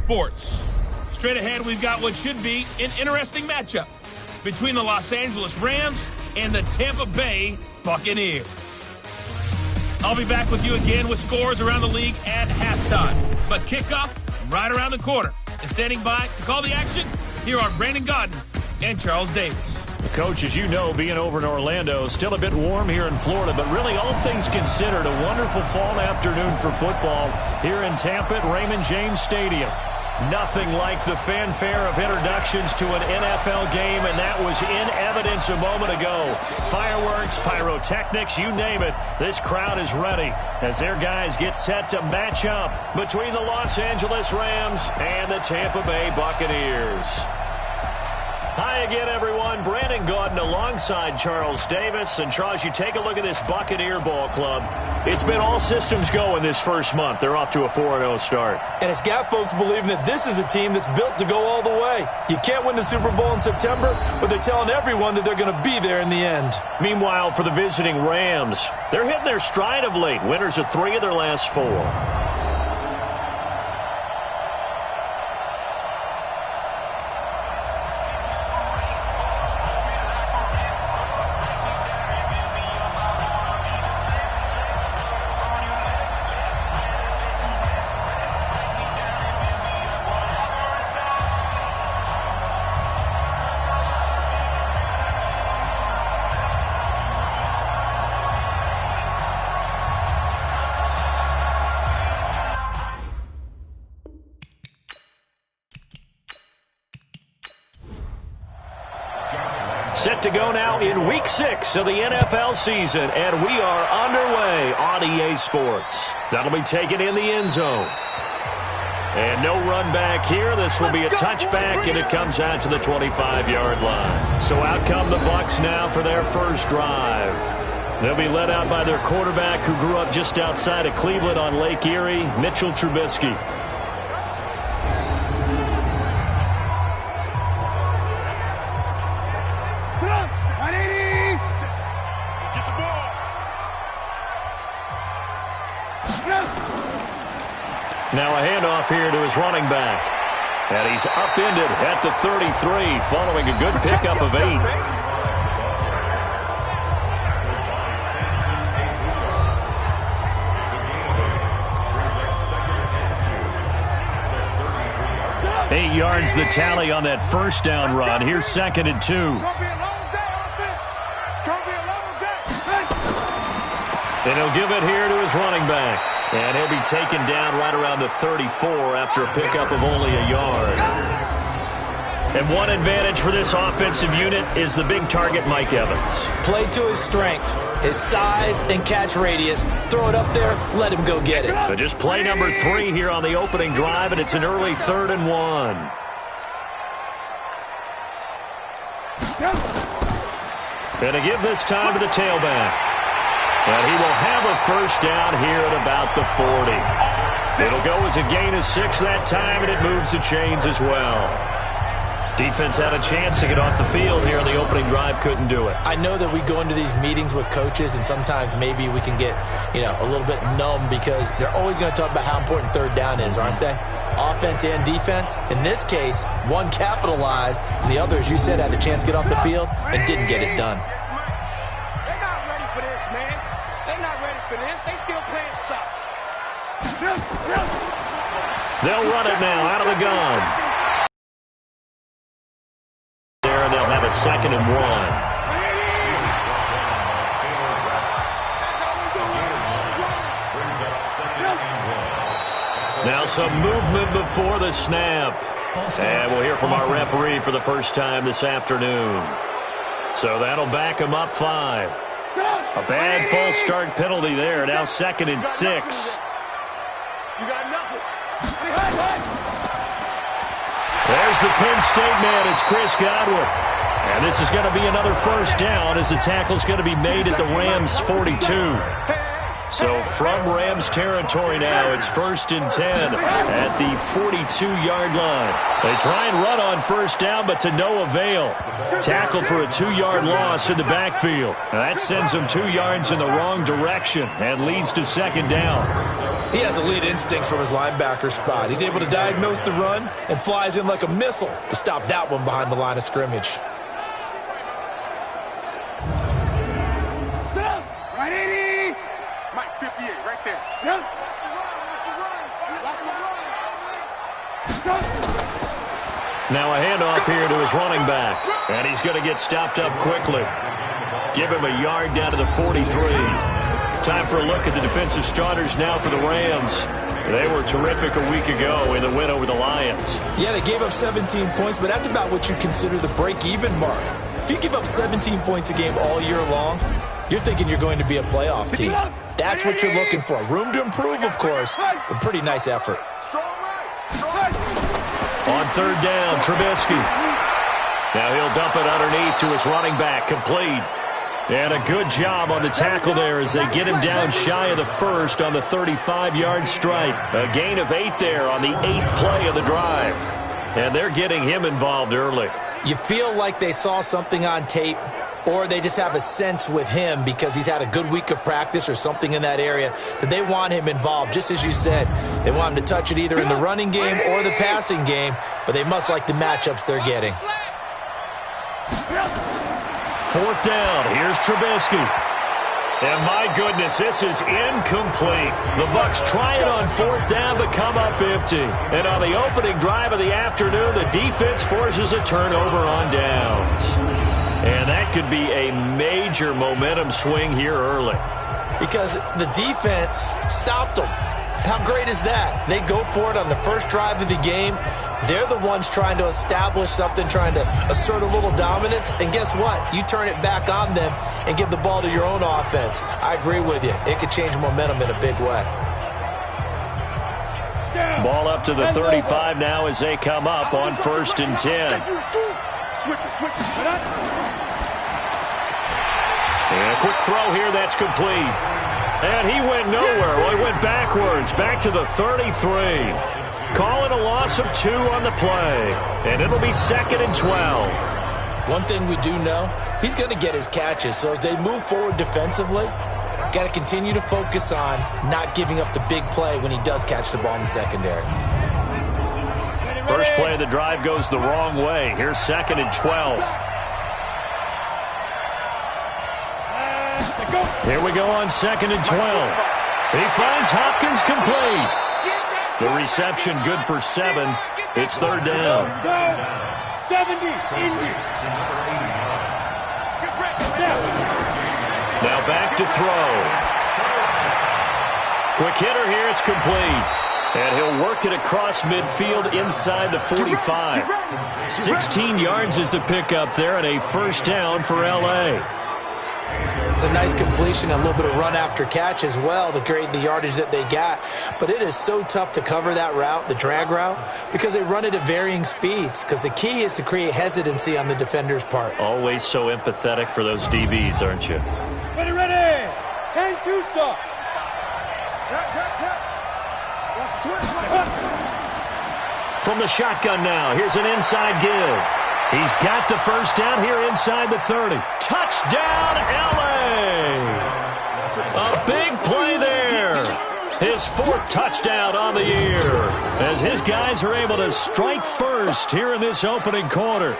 sports. Straight ahead, we've got what should be an interesting matchup between the Los Angeles Rams and the Tampa Bay Buccaneers. I'll be back with you again with scores around the league at halftime. But kickoff right around the corner. And standing by to call the action, here are Brandon Godden and Charles Davis. Coach, as you know, being over in Orlando, still a bit warm here in Florida, but really all things considered, a wonderful fall afternoon for football here in Tampa at Raymond James Stadium. Nothing like the fanfare of introductions to an NFL game, and that was in evidence a moment ago. Fireworks, pyrotechnics, you name it. This crowd is ready as their guys get set to match up between the Los Angeles Rams and the Tampa Bay Buccaneers. Hi again, everyone. Brandon Gaudin alongside Charles Davis. And, Charles, you take a look at this Buccaneer ball club. It's been all systems go in this first month. They're off to a 4-0 start. And it's got folks believing that this is a team that's built to go all the way. You can't win the Super Bowl in September, but they're telling everyone that they're going to be there in the end. Meanwhile, for the visiting Rams, they're hitting their stride of late. Winners of 3 of their last 4. Set to go now in Week 6 of the NFL season, and we are underway on EA Sports. That'll be taken in the end zone. And no run back here. This will be a touchback, and it comes out to the 25-yard line. So out come the Bucs now for their first drive. They'll be led out by their quarterback who grew up just outside of Cleveland on Lake Erie, Mitchell Trubisky. Now a handoff here to his running back. And he's upended at the 33 following a good pickup of 8. Eight yards the tally on that first down run. Here's 2nd and 2. And he'll give it here to his running back. And he'll be taken down right around the 34 after a pickup of only a yard. And one advantage for this offensive unit is the big target, Mike Evans. Play to his strength, his size and catch radius. Throw it up there, let him go get it. But just play number 3 here on the opening drive, and it's an early 3rd and 1. And to give this time to the tailback. And he will have a first down here at about the 40. It'll go as a gain of 6 that time, and it moves the chains as well. Defense had a chance to get off the field here on the opening drive, couldn't do it. I know that we go into these meetings with coaches, and sometimes maybe we can get, a little bit numb because they're always going to talk about how important 3rd down is, aren't they? Offense and defense. In this case, one capitalized, and the other, as you said, had a chance to get off the field and didn't get it done. They'll run it now out of the gun. There, and they'll have a 2nd and 1. Now some movement before the snap. And we'll hear from our referee for the first time this afternoon. So that'll back him up 5. A bad false start penalty there. Now 2nd and 6. There's the Penn State man. It's Chris Godwin. And this is going to be another first down as the tackle's going to be made at the Rams' 42. So from Rams territory now, it's 1st and 10 at the 42-yard line. They try and run on first down, but to no avail. Tackled for a 2-yard loss in the backfield. Now that sends them 2 yards in the wrong direction and leads to 2nd down. He has elite instincts from his linebacker spot. He's able to diagnose the run and flies in like a missile to stop that one behind the line of scrimmage. Right 80. Mike 58 right there. Yep. Now a handoff here to his running back. And he's going to get stopped up quickly. Give him a yard down to the 43. Time for a look at the defensive starters now for the Rams. They were terrific a week ago in the win over the Lions. Yeah, they gave up 17 points, but that's about what you consider the break-even mark. If you give up 17 points a game all year long, you're thinking you're going to be a playoff team. That's what you're looking for. Room to improve, of course, but pretty nice effort. On 3rd down, Trubisky. Now he'll dump it underneath to his running back, complete. And a good job on the tackle there as they get him down shy of the first on the 35-yard strike. A gain of 8 there on the 8th play of the drive. And they're getting him involved early. You feel like they saw something on tape, or they just have a sense with him because he's had a good week of practice or something in that area that they want him involved. Just as you said, they want him to touch it either in the running game or the passing game, but they must like the matchups they're getting. 4th down. Here's Trubisky. And my goodness, this is incomplete. The Bucs try it on 4th down but come up empty. And on the opening drive of the afternoon, the defense forces a turnover on downs. And that could be a major momentum swing here early. Because the defense stopped them. How great is that? They go for it on the first drive of the game. They're the ones trying to establish something, trying to assert a little dominance. And guess what? You turn it back on them and give the ball to your own offense. I agree with you. It could change momentum in a big way. Ball up to the 35 now as they come up on 1st and 10. And a quick throw here, that's complete. And he went nowhere. Well, he went backwards, back to the 33. Calling a loss of 2 on the play. And it'll be 2nd and 12. One thing we do know, he's going to get his catches. So as they move forward defensively, got to continue to focus on not giving up the big play when he does catch the ball in the secondary. First play of the drive goes the wrong way. Here's 2nd and 12. Here we go on 2nd and 12. He finds Hopkins complete. The reception good for 7. It's 3rd down. 70, Indy. Now back to throw. Quick hitter here, it's complete. And he'll work it across midfield inside the 45. 16 yards is the pickup there, and a 1st down for L.A. It's a nice completion and a little bit of run after catch as well to create the yardage that they got. But it is so tough to cover that route, the drag route, because they run it at varying speeds. Because the key is to create hesitancy on the defender's part. Always so empathetic for those DBs, aren't you? Ready. 10-2, sir. From the shotgun now, here's an inside give. He's got the 1st down here inside the 30. Touchdown, L.A. A big play there. His 4th touchdown on the year as his guys are able to strike first here in this opening quarter.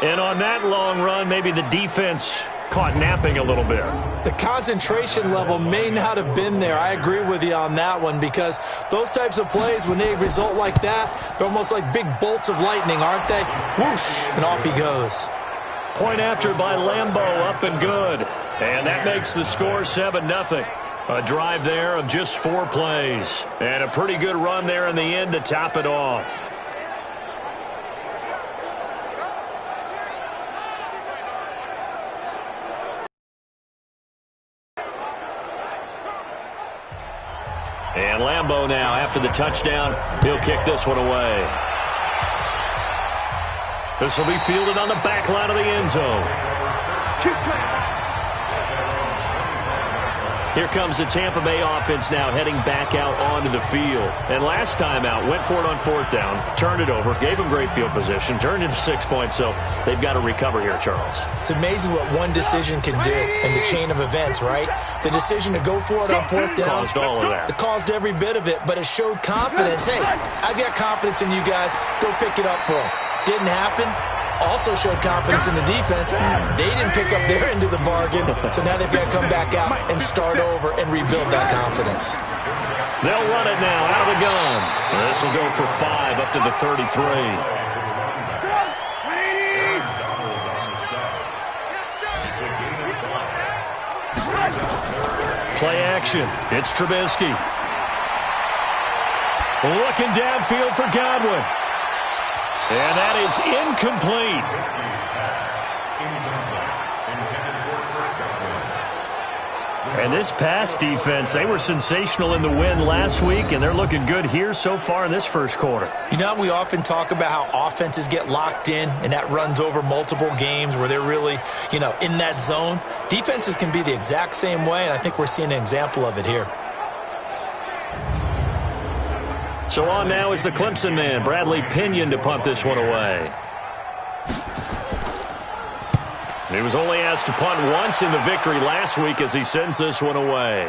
And on that long run, maybe the defense caught napping a little bit. The concentration level may not have been there. I agree with you on that one because those types of plays, when they result like that, they're almost like big bolts of lightning, aren't they? Whoosh, and off he goes. Point after by Lambeau, up and good. And that makes the score 7-0. A drive there of just 4 plays. And a pretty good run there in the end to top it off. And Lambeau now, after the touchdown, he'll kick this one away. This will be fielded on the back line of the end zone. Here comes the Tampa Bay offense now heading back out onto the field. And last time out, went for it on 4th down, turned it over, gave them great field position, turned into 6 points, so they've got to recover here, Charles. It's amazing what one decision can do in the chain of events, right? The decision to go for it on 4th down. Caused all of that. It caused every bit of it, but it showed confidence. Hey, I've got confidence in you guys. Go pick it up for them. Didn't happen. Also showed confidence in the defense. They didn't pick up their end of the bargain, so now they've got to come back out and start over and rebuild that confidence. They'll run it now out of the gun. This will go for 5 up to the 33. Play action. It's Trubisky. Looking downfield for Godwin. And that is incomplete. And this pass defense, they were sensational in the win last week, and they're looking good here so far in this first quarter. You know, we often talk about how offenses get locked in, and that runs over multiple games where they're really, in that zone. Defenses can be the exact same way, and I think we're seeing an example of it here. So on now is the Clemson man, Bradley Pinion, to punt this one away. He was only asked to punt once in the victory last week as he sends this one away.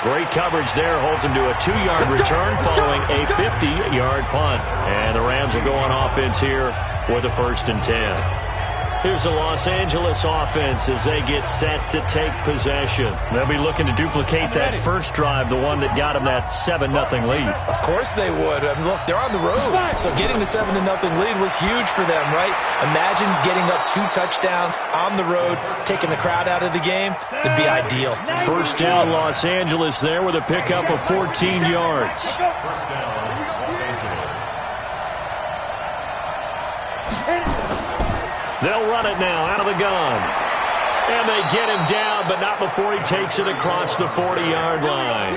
Great coverage there, holds him to a 2-yard return following a 50-yard punt. And the Rams will go on offense here with a 1st and 10. Here's the Los Angeles offense as they get set to take possession. They'll be looking to duplicate that first drive, the one that got them that 7-0 lead. Of course they would. Look, they're on the road, so getting the 7-0 lead was huge for them, right? Imagine getting up 2 touchdowns on the road, taking the crowd out of the game. It'd be ideal. First down, Los Angeles there with a pickup of 14 yards. They'll run it now out of the gun. And they get him down, but not before he takes it across the 40-yard line.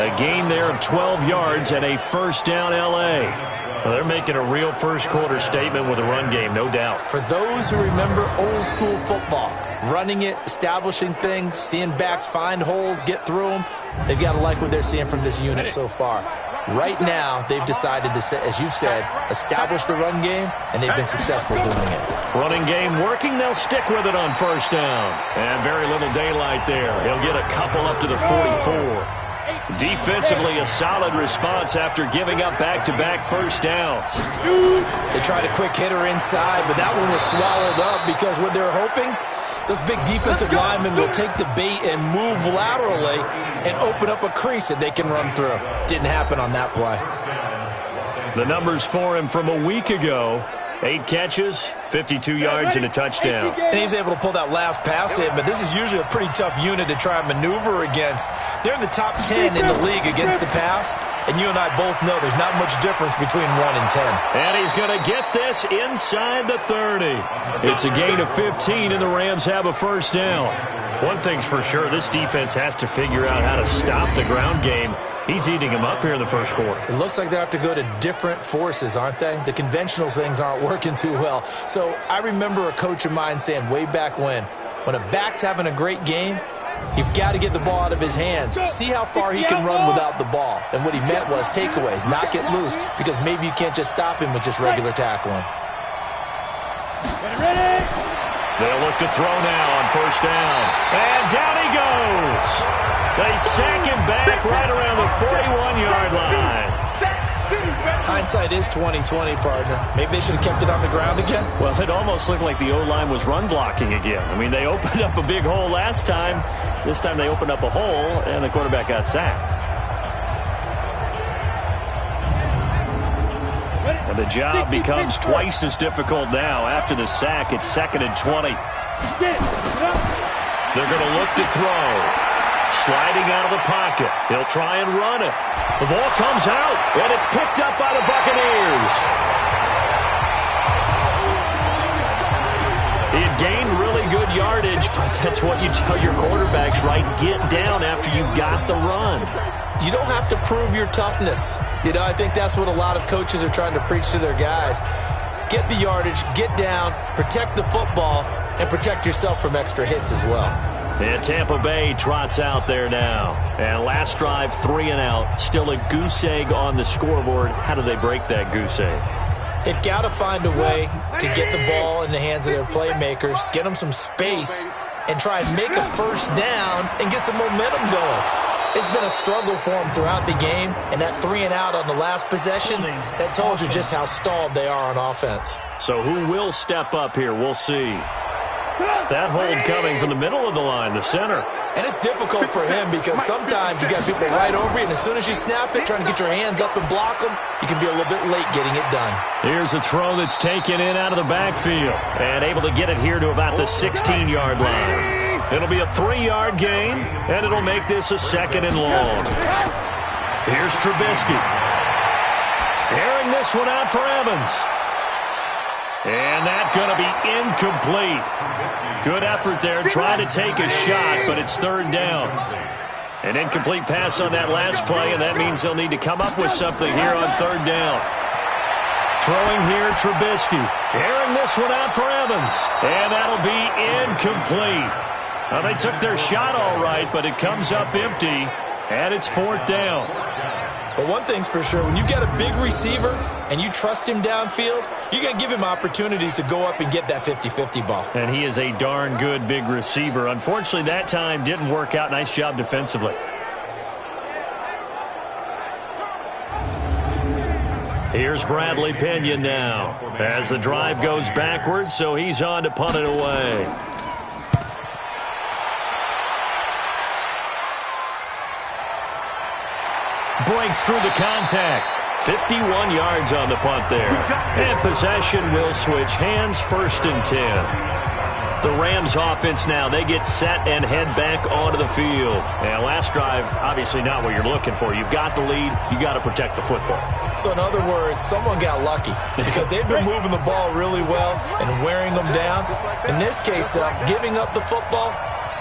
A gain there of 12 yards and a first down L.A. Well, they're making a real first-quarter statement with a run game, no doubt. For those who remember old-school football, running it, establishing things, seeing backs find holes, get through them, they've got to like what they're seeing from this unit so far. Right now, they've decided to, as you've said, establish the run game, and they've been successful doing it. Running game working, they'll stick with it on first down. And very little daylight there. He'll get a couple up to the 44. Defensively, a solid response after giving up back-to-back first downs. They tried a quick hitter inside, but that one was swallowed up because what they're hoping, those big defensive linemen will take the bait and move laterally and open up a crease that they can run through. Didn't happen on that play. The numbers for him from a week ago: 8 catches, 52 yards, and a touchdown. And he's able to pull that last pass in, but this is usually a pretty tough unit to try and maneuver against. They're in the top 10 in the league against the pass, and you and I both know there's not much difference between 1 and 10. And he's going to get this inside the 30. It's a gain of 15, and the Rams have a first down. One thing's for sure, this defense has to figure out how to stop the ground game. He's eating them up here in the first quarter. It looks like they have to go to different forces, aren't they? The conventional things aren't working too well. So I remember a coach of mine saying way back when a back's having a great game, you've got to get the ball out of his hands. See how far he can run without the ball. And what he meant was takeaways, not get loose, because maybe you can't just stop him with just regular tackling. They'll look to throw now on first down. And down he goes. They sack him back right around the 41-yard line. Hindsight is 20/20, partner. Maybe they should have kept it on the ground again. Well, it almost looked like the O-line was run blocking again. I mean, they opened up a big hole last time. This time they opened up a hole, and the quarterback got sacked. And the job becomes twice as difficult now. After the sack, it's 2nd and 20. They're going to look to throw. Sliding out of the pocket. He'll try and run it. The ball comes out, and it's picked up by the Buccaneers. He had gained really good yardage, but that's what you tell your quarterbacks, right? Get down after you got the run. You don't have to prove your toughness. I think that's what a lot of coaches are trying to preach to their guys. Get the yardage, get down, protect the football, and protect yourself from extra hits as well. And Tampa Bay trots out there now. And last drive, 3 and out. Still a goose egg on the scoreboard. How do they break that goose egg? They've got to find a way to get the ball in the hands of their playmakers, get them some space, and try and make a first down and get some momentum going. It's been a struggle for them throughout the game, and that 3 and out on the last possession, that told you just how stalled they are on offense. So who will step up here? We'll see. That hold coming from the middle of the line, the center. And it's difficult for him because sometimes you got people right over you, and as soon as you snap it, trying to get your hands up and block them, you can be a little bit late getting it done. Here's a throw that's taken in out of the backfield and able to get it here to about the 16-yard line. It'll be a 3-yard gain, and it'll make this a 2nd and long. Here's Trubisky. Airing this one out for Evans. And that's going to be incomplete. Good effort there, trying to take a shot, but it's 3rd down. An incomplete pass on that last play, and that means they'll need to come up with something here on 3rd down. Throwing here, Trubisky. Airing this one out for Evans. And that'll be incomplete. Well, they took their shot all right, but it comes up empty, and it's 4th down. But one thing's for sure, when you got a big receiver and you trust him downfield, you're going to give him opportunities to go up and get that 50-50 ball. And he is a darn good big receiver. Unfortunately, that time didn't work out. Nice job defensively. Here's Bradley Pinion now as the drive goes backwards, so he's on to punt it away. Breaks through the contact. 51 yards on the punt there. And possession will switch hands, 1st and 10. The Rams offense now, they get set and head back onto the field. And last drive, obviously not what you're looking for. You've got the lead. You got to protect the football. So in other words, someone got lucky because they've been moving the ball really well and wearing them down. In this case, though, giving up the football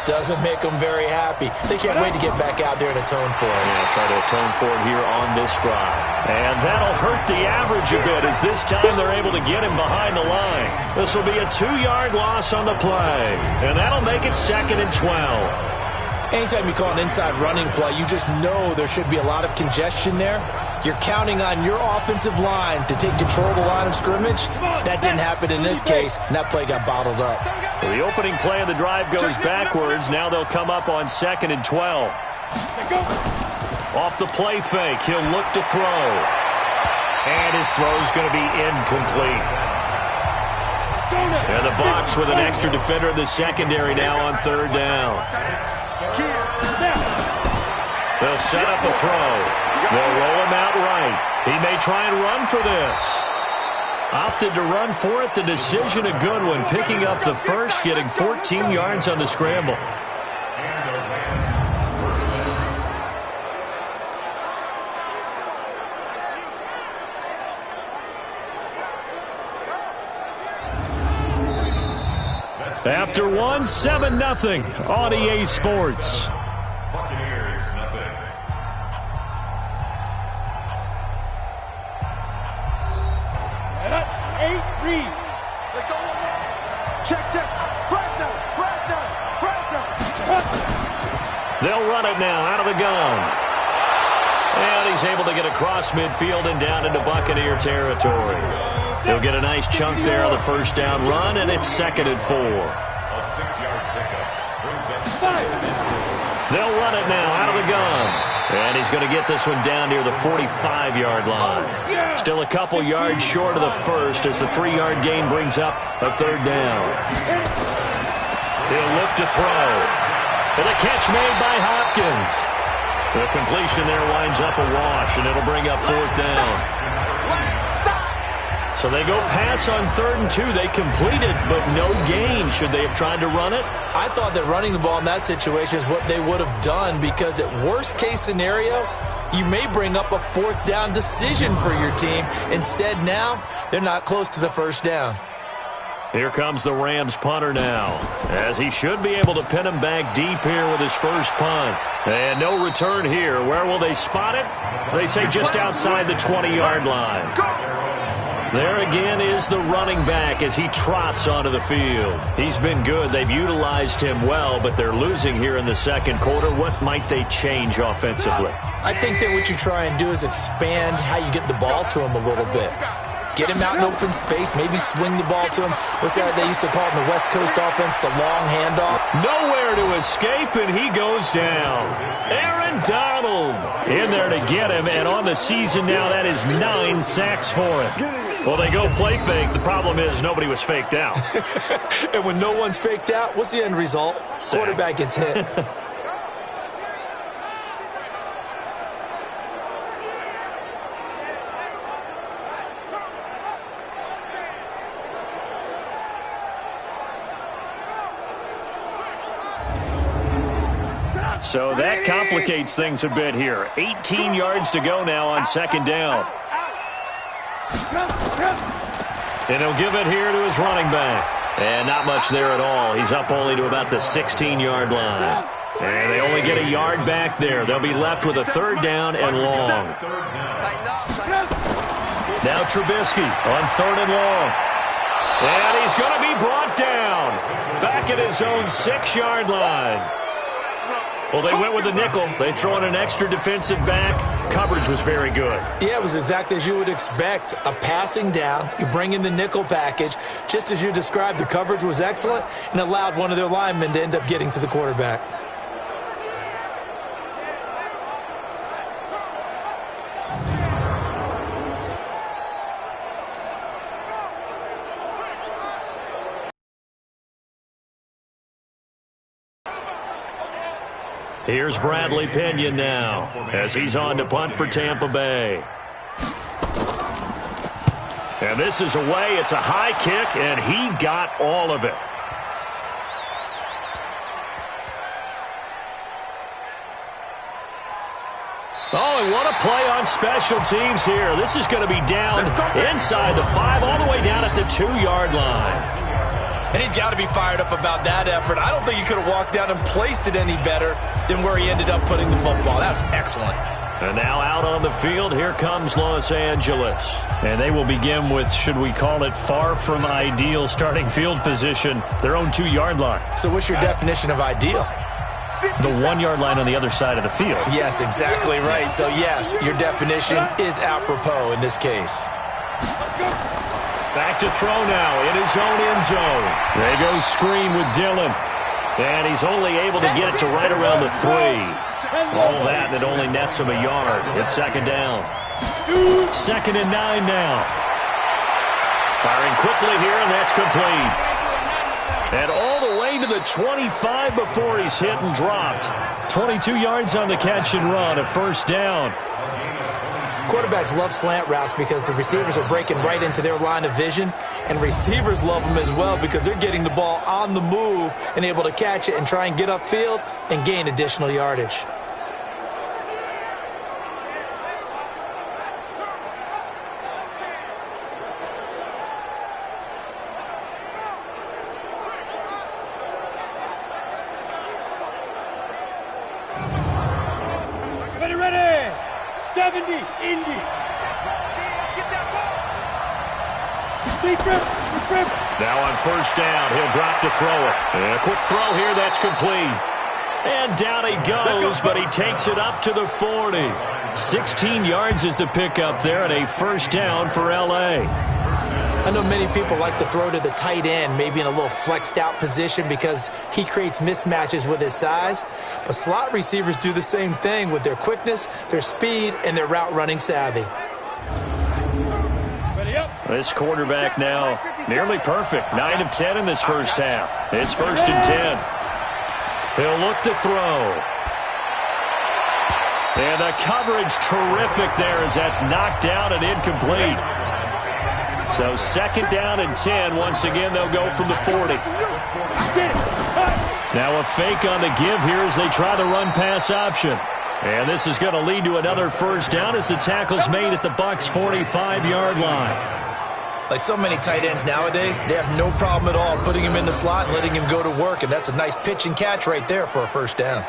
doesn't make them very happy. They can't wait to get back out there and atone for it. Yeah, try to atone for it here on this drive. And that'll hurt the average a bit as this time they're able to get him behind the line. This will be a 2-yard loss on the play. And that'll make it 2nd and 12. Anytime you call an inside running play, you just know there should be a lot of congestion there. You're counting on your offensive line to take control of the line of scrimmage. That didn't happen in this case, and that play got bottled up. So the opening play of the drive goes backwards. Now they'll come up on 2nd and 12. Off the play fake, he'll look to throw. And his throw's going to be incomplete. And the box with an extra defender in the secondary now on 3rd down. They'll set up a throw. They'll roll him out right. He may try and run for this. Opted to run for it. The decision a good one. Picking up the first, getting 14 yards on the scramble. After 1, 7-0 on EA Sports. They'll run it now out of the gun. And he's able to get across midfield and down into Buccaneer territory. He'll get a nice chunk there on the 1st down run, and it's 2nd and 4. They'll run it now out of the gun. And he's going to get this one down near the 45-yard line. Still a couple yards short of the first as the 3-yard gain brings up a 3rd down. He'll look to throw. With a catch made by Hopkins. The completion there winds up a wash, and it'll bring up 4th down. So they go pass on 3rd and 2. They completed, but no gain. Should they have tried to run it? I thought that running the ball in that situation is what they would have done because at worst case scenario, you may bring up a 4th down decision for your team. Instead now, they're not close to the 1st down. Here comes the Rams punter now, as he should be able to pin him back deep here with his first punt. And no return here. Where will they spot it? They say just outside the 20-yard line. There again is the running back as he trots onto the field. He's been good. They've utilized him well, but they're losing here in the second quarter. What might they change offensively? I think that what you try and do is expand how you get the ball to him a little bit. Get him out in open space, maybe swing the ball to him. What's that they used to call it in the West Coast offense, the long handoff? Nowhere to escape, and he goes down. Aaron Donald in there to get him, and on the season now, that is 9 sacks for him. Well, they go play fake. The problem is nobody was faked out. And when no one's faked out, what's the end result? Sack. Quarterback gets hit. So that complicates things a bit here. 18 yards to go now on second down. And he'll give it here to his running back. And not much there at all. He's up only to about the 16-yard line. And they only get a yard back there. They'll be left with a third down and long. Now Trubisky on third and long. And he's going to be brought down. Back at his own 6-yard line. Well, they went with the nickel. They throw in an extra defensive back. Coverage was very good. Yeah, it was exactly as you would expect. A passing down. You bring in the nickel package. Just as you described, the coverage was excellent and allowed one of their linemen to end up getting to the quarterback. Here's Bradley Pinion now as he's on to punt for Tampa Bay. And this is away. It's a high kick, and he got all of it. Oh, and what a play on special teams here. This is going to be down inside the 5, all the way down at the 2-yard line. And he's got to be fired up about that effort. I don't think he could have walked down and placed it any better than where he ended up putting the football. That was excellent. And now out on the field, here comes Los Angeles. And they will begin with, should we call it, far from ideal starting field position, their own 2-yard line. So what's your definition of ideal? The 1-yard line on the other side of the field. Yes, exactly right. So, yes, your definition is apropos in this case. Back to throw now in his own end zone. They go screen with Dillon. And he's only able to get it to right around the 3. All that, and it only nets him a yard. It's second down. 2nd and 9 now. Firing quickly here, and that's complete. And all the way to the 25 before he's hit and dropped. 22 yards on the catch and run, a first down. Quarterbacks love slant routes because the receivers are breaking right into their line of vision, and receivers love them as well because they're getting the ball on the move and able to catch it and try and get upfield and gain additional yardage. Ready, 70, Indy. Now on first down, he'll drop to throw it. And a quick throw here, that's complete. And down he goes, but he takes it up to the 40. 16 yards is the pickup there, and a first down for L.A. I know many people like to throw to the tight end, maybe in a little flexed out position because he creates mismatches with his size. But slot receivers do the same thing with their quickness, their speed, and their route running savvy. This quarterback now nearly perfect. 9 of 10 in this first half. It's 1st and 10. He'll look to throw. And the coverage terrific there as that's knocked down and incomplete. So 2nd down and 10. Once again, they'll go from the 40. Now a fake on the give here as they try the run-pass option. And this is going to lead to another first down as the tackle's made at the Bucs' 45-yard line. Like so many tight ends nowadays, they have no problem at all putting him in the slot and letting him go to work, and that's a nice pitch and catch right there for a first down.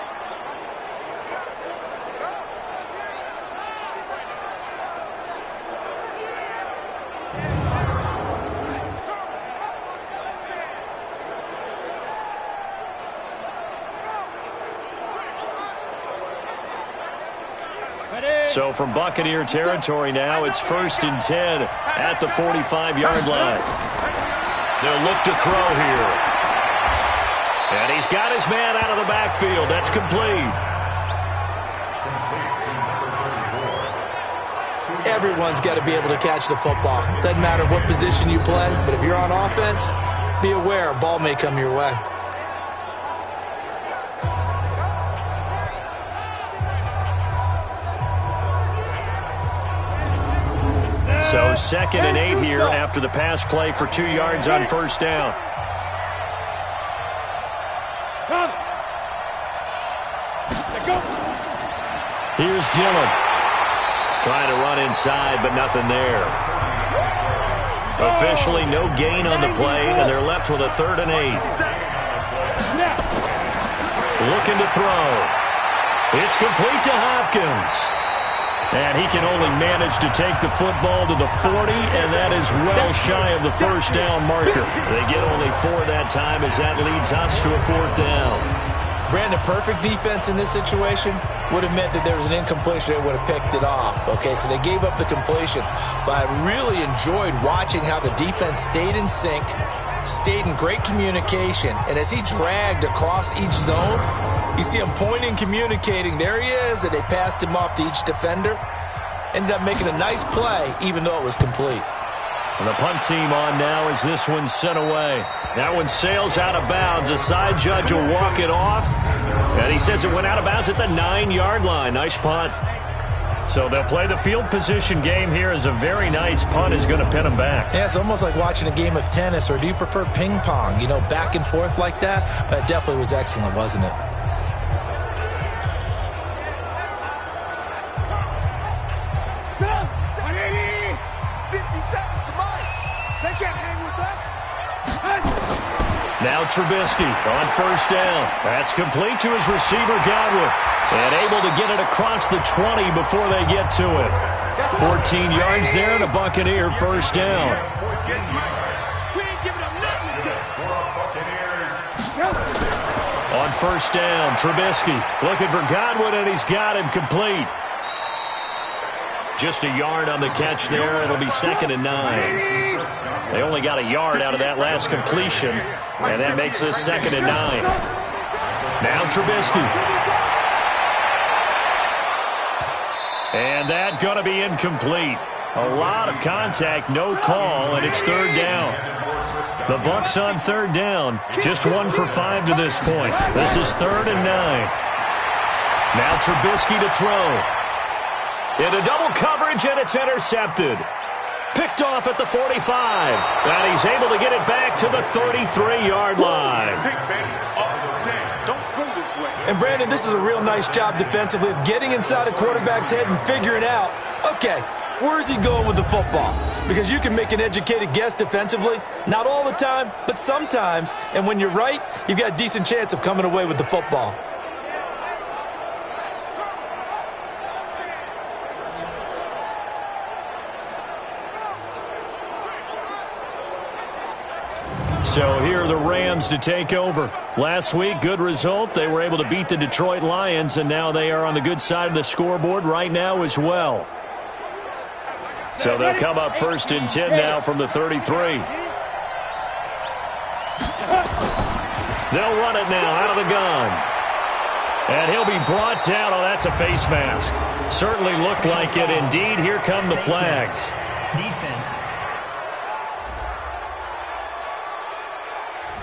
So from Buccaneer territory now, it's 1st and 10 at the 45-yard line. They'll look to throw here. And he's got his man out of the backfield. That's complete. Everyone's got to be able to catch the football. Doesn't matter what position you play, but if you're on offense, be aware a ball may come your way. So 2nd and 8 here after the pass play for 2 yards on 1st down. Here's Dillon. Trying to run inside, but nothing there. Officially no gain on the play, and they're left with a 3rd and 8. Looking to throw. It's complete to Hopkins. And he can only manage to take the football to the 40, and that is well shy of the 1st down marker. They get only 4 that time as that leads us to a 4th down. Brandon, perfect defense in this situation would have meant that there was an incompletion. They would have picked it off. Okay, so they gave up the completion. But I really enjoyed watching how the defense stayed in sync, stayed in great communication, and as he dragged across each zone, you see him pointing, communicating. There he is, and they passed him off to each defender. Ended up making a nice play, even though it was complete. And the punt team on now as this one's sent away. That one sails out of bounds. A side judge will walk it off. And he says it went out of bounds at the 9-yard line. Nice punt. So they'll play the field position game here as a very nice punt is going to pin them back. Yeah, it's almost like watching a game of tennis, or do you prefer ping pong? You know, back and forth like that? But it definitely was excellent, wasn't it? Now Trubisky on 1st down. That's complete to his receiver, Godwin. And able to get it across the 20 before they get to it. 14 yards there and a Buccaneer 1st down. On 1st down, Trubisky looking for Godwin, and he's got him complete. Just a yard on the catch there. It'll be 2nd and 9. They only got a yard out of that last completion, and that makes this 2nd and 9. Now Trubisky. And that going to be incomplete. A lot of contact, no call, and it's 3rd down. The Bucs on 3rd down, just 1 for 5 to this point. This is 3rd and 9. Now Trubisky to throw. Into double coverage, and it's intercepted. Picked off at the 45. And he's able to get it back to the 33-yard line. And, Brandon, this is a real nice job defensively of getting inside a quarterback's head and figuring out, okay, where's he going with the football? Because you can make an educated guess defensively. Not all the time, but sometimes. And when you're right, you've got a decent chance of coming away with the football. So here are the Rams to take over. Last week, good result. They were able to beat the Detroit Lions, and now they are on the good side of the scoreboard right now as well. So they'll come up 1st and 10 now from the 33. They'll run it now out of the gun. And he'll be brought down. Oh, that's a face mask. Certainly looked like it. Indeed, here come the flags. Defense.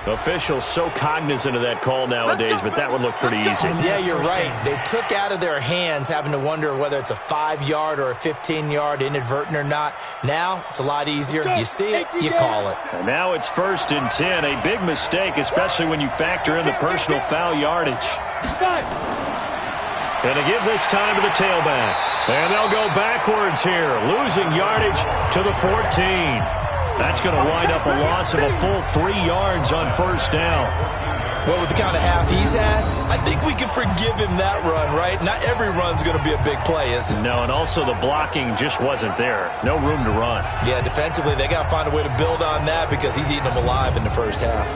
Officials so cognizant of that call nowadays, but that would look pretty easy. Yeah, you're right. They took out of their hands having to wonder whether it's a 5-yard or a 15-yard inadvertent or not. Now, it's a lot easier. You see it, you call it. And now it's 1st and 10. A big mistake, especially when you factor in the personal foul yardage. And to give this time to the tailback. And they'll go backwards here, losing yardage to the 14. That's going to wind up a loss of a full 3 yards on 1st down. Well, with the kind of half he's had, I think we can forgive him that run, right? Not every run's going to be a big play, is it? No, and also the blocking just wasn't there. No room to run. Yeah, defensively, they got to find a way to build on that because he's eating them alive in the first half.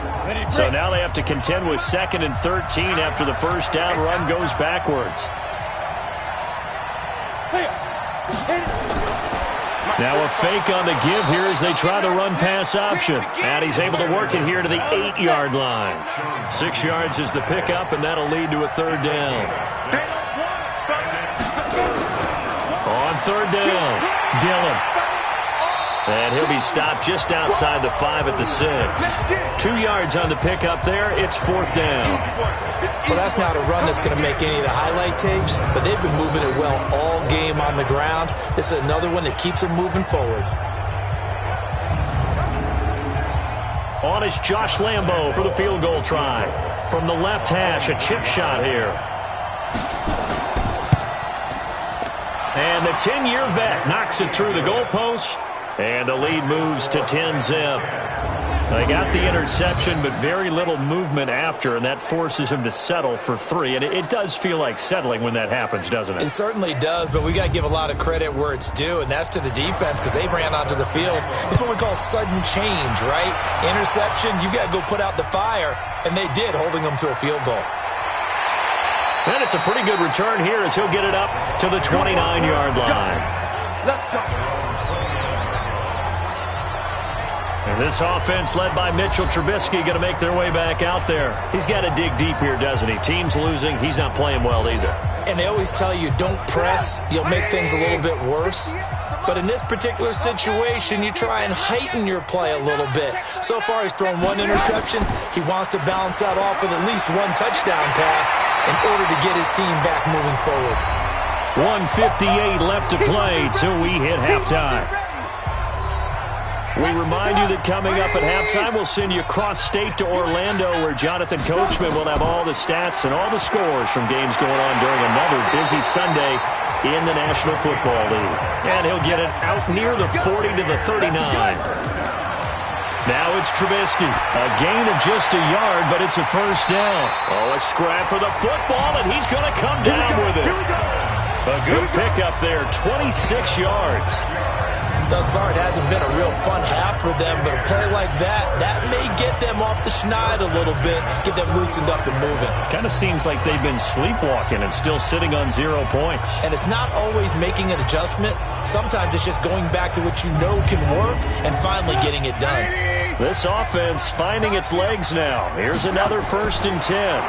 So now they have to contend with 2nd and 13 after the 1st down run goes backwards. Now a fake on the give here as they try the run-pass option. And he's able to work it here to the 8-yard line. 6 yards is the pickup, and that'll lead to a third down. On third down, Dillon. And he'll be stopped just outside the 5 at the 6. 2 yards on the pickup there. It's fourth down. Well, that's not a run that's going to make any of the highlight tapes, but they've been moving it well all game on the ground. This is another one that keeps them moving forward. On is Josh Lambo for the field goal try. From the left hash, a chip shot here. And the 10-year vet knocks it through the goalpost. And the lead moves to 10-zip. They got the interception, but very little movement after, and that forces him to settle for 3. And it does feel like settling when that happens, doesn't it? It certainly does, but we got to give a lot of credit where it's due, and that's to the defense because they ran onto the field. It's what we call sudden change, right? Interception, you got to go put out the fire, and they did, holding them to a field goal. And it's a pretty good return here as he'll get it up to the 29-yard line. Let's go. And this offense led by Mitchell Trubisky going to make their way back out there. He's got to dig deep here, doesn't he? Team's losing. He's not playing well either. And they always tell you, don't press. You'll make things a little bit worse. But in this particular situation, you try and heighten your play a little bit. So far, he's thrown 1 interception. He wants to balance that off with at least 1 touchdown pass in order to get his team back moving forward. 1:58 left to play till we hit halftime. We remind you that coming up at halftime, we'll send you cross-state to Orlando, where Jonathan Coachman will have all the stats and all the scores from games going on during another busy Sunday in the National Football League. And he'll get it out near the 40 to the 39. Now it's Trubisky. A gain of just a yard, but it's a first down. Oh, a scrap for the football, and he's going to come down with it. A good pickup there, 26 yards. Thus far, it hasn't been a real fun half for them, but a play like that may get them off the schneid a little bit, get them loosened up and moving. Kind of seems like they've been sleepwalking and still sitting on 0 points. And it's not always making an adjustment. Sometimes it's just going back to what you know can work and finally getting it done. This offense finding its legs now. Here's another 1st and 10.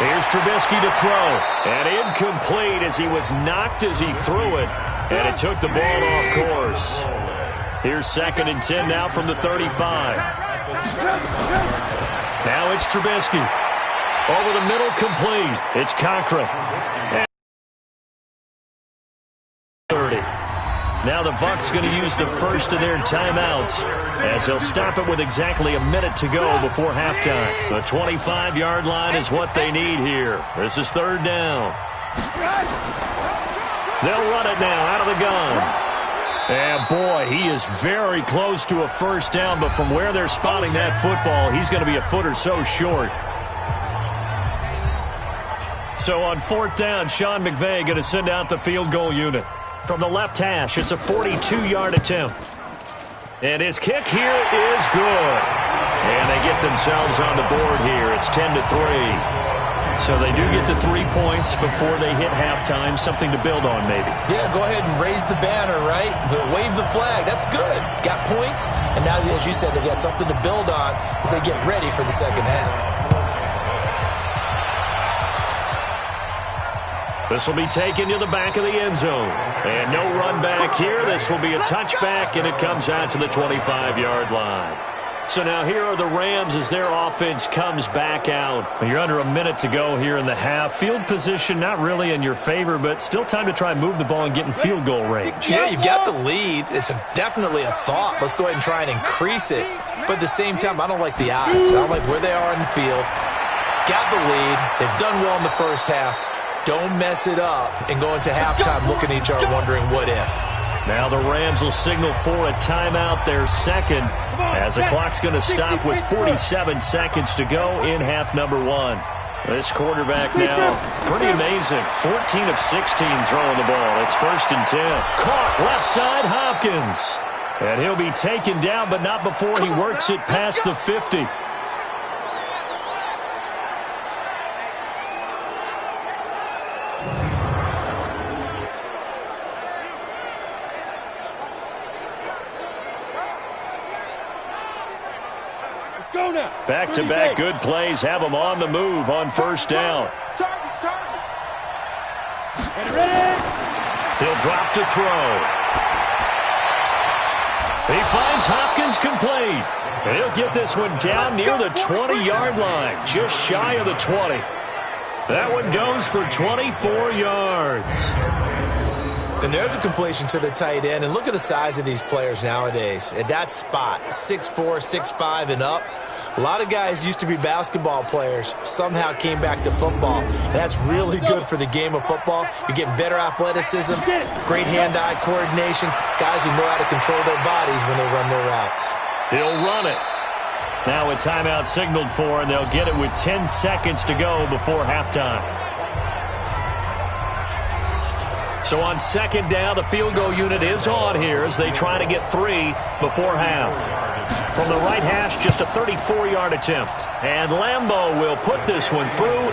Here's Trubisky to throw. And incomplete as he was knocked as he threw it. And it took the ball off course. Here's 2nd and 10 now from the 35. Now it's Trubisky. Over the middle, complete. It's Cochran. And 30. Now the Bucs going to use the first of their timeouts as they'll stop it with exactly a minute to go before halftime. The 25-yard line is what they need here. This is 3rd down. They'll run it now out of the gun. And boy, he is very close to a first down, but from where they're spotting that football, he's going to be a foot or so short. So on 4th down, Sean McVay going to send out the field goal unit. From the left hash, it's a 42-yard attempt. And his kick here is good. And they get themselves on the board here. It's 10-3. So they do get the 3 points before they hit halftime. Something to build on, maybe. Yeah, go ahead and raise the banner, right? Wave the flag. That's good. Got points. And now, as you said, they got something to build on as they get ready for the second half. This will be taken to the back of the end zone. And no run back here. This will be a touchback, and it comes out to the 25-yard line. So now here are the Rams as their offense comes back out. You're under a minute to go here in the half. Field position not really in your favor, but still time to try and move the ball and get in field goal range. Yeah, you've got the lead. It's definitely a thought. Let's go ahead and try and increase it. But at the same time, I don't like the odds. I don't like where they are in the field. Got the lead. They've done well in the first half. Don't mess it up and go into halftime looking at each other wondering what if. Now the Rams will signal for a timeout, their second, as the clock's going to stop with 47 seconds to go in half number 1. This quarterback now, pretty amazing. 14 of 16 throwing the ball. It's 1st and 10. Caught left side, Hopkins. And he'll be taken down, but not before he works it past the 50. Back-to-back good plays have them on the move on first down. He'll drop to throw. He finds Hopkins complete. He'll get this one down near the 20-yard line, just shy of the 20. That one goes for 24 yards. And there's a completion to the tight end. And look at the size of these players nowadays. At that spot, 6'4", 6'5", and up. A lot of guys used to be basketball players, somehow came back to football. And that's really good for the game of football. You're getting better athleticism, great hand-eye coordination, guys who know how to control their bodies when they run their routes. He'll run it. Now a timeout signaled for, and they'll get it with 10 seconds to go before halftime. So on second down, the field goal unit is on here as they try to get 3 before half. From the right hash, just a 34-yard attempt. And Lambeau will put this one through,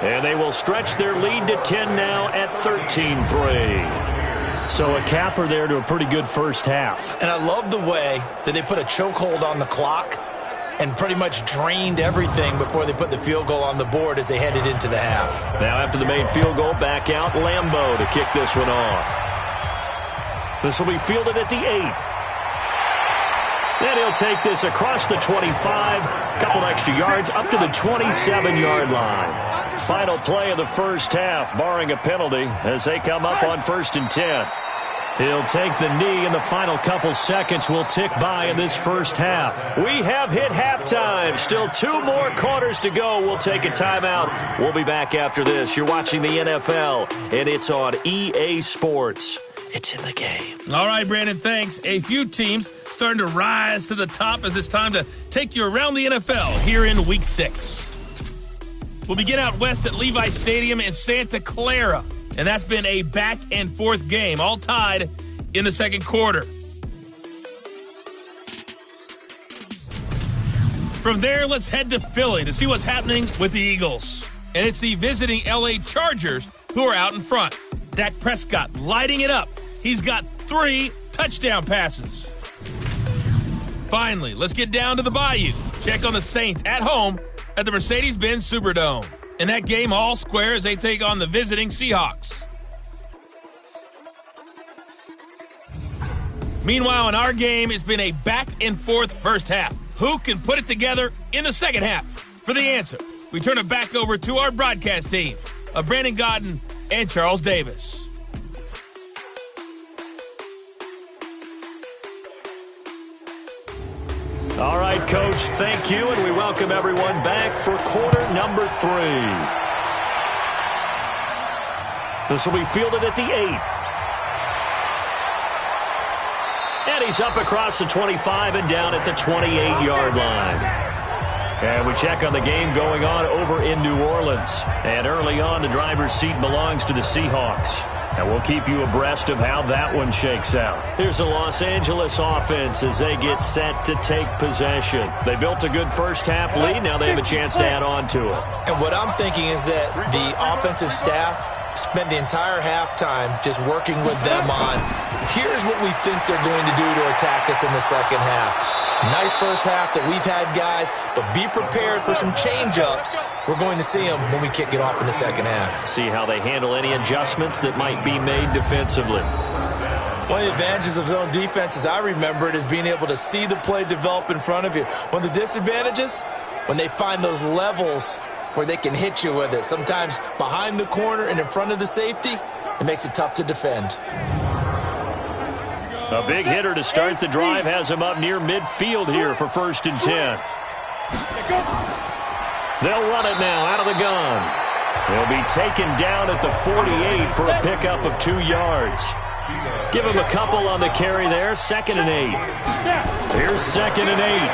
and they will stretch their lead to 10 now at 13-3. So a capper there to a pretty good first half. And I love the way that they put a chokehold on the clock and pretty much drained everything before they put the field goal on the board as they headed into the half. Now after the made field goal, back out Lambeau to kick this one off. This will be fielded at the 8. Then he'll take this across the 25, couple extra yards up to the 27-yard line. Final play of the first half, barring a penalty, as they come up on 1st and 10. He'll take the knee, and the final couple seconds will tick by in this first half. We have hit halftime. Still 2 more quarters to go. We'll take a timeout. We'll be back after this. You're watching the NFL, and it's on EA Sports. It's in the game. All right, Brandon, thanks. A few teams starting to rise to the top as it's time to take you around the NFL here in Week 6. We'll begin out west at Levi Stadium in Santa Clara. And that's been a back-and-forth game, all tied in the second quarter. From there, let's head to Philly to see what's happening with the Eagles. And it's the visiting L.A. Chargers who are out in front. Dak Prescott lighting it up. He's got 3 touchdown passes. Finally, let's get down to the Bayou. Check on the Saints at home at the Mercedes-Benz Superdome. In that game, all square as they take on the visiting Seahawks. Meanwhile, in our game, it's been a back-and-forth first half. Who can put it together in the second half? For the answer, we turn it back over to our broadcast team of Brandon Godden and Charles Davis. All right, Coach, thank you, and we welcome everyone back for quarter number 3. This will be fielded at the 8. And he's up across the 25 and down at the 28-yard line. And we check on the game going on over in New Orleans. And early on, the driver's seat belongs to the Seahawks. And we'll keep you abreast of how that one shakes out. Here's the Los Angeles offense as they get set to take possession. They built a good first half lead. Now they have a chance to add on to it. And what I'm thinking is that the offensive staff spent the entire halftime just working with them on, here's what we think they're going to do to attack us in the second half. Nice first half that we've had, guys, but be prepared for some change-ups. We're going to see them when we kick it off in the second half. See how they handle any adjustments that might be made defensively. One of the advantages of zone defense, as I remember it, is being able to see the play develop in front of you. One of the disadvantages, when they find those levels where they can hit you with it, sometimes behind the corner and in front of the safety, it makes it tough to defend. A big hitter to start the drive has him up near midfield here for 1st and 10. They'll run it now out of the gun. They'll be taken down at the 48 for a pickup of 2 yards. Give him a couple on the carry there. 2nd and 8. Here's 2nd and 8.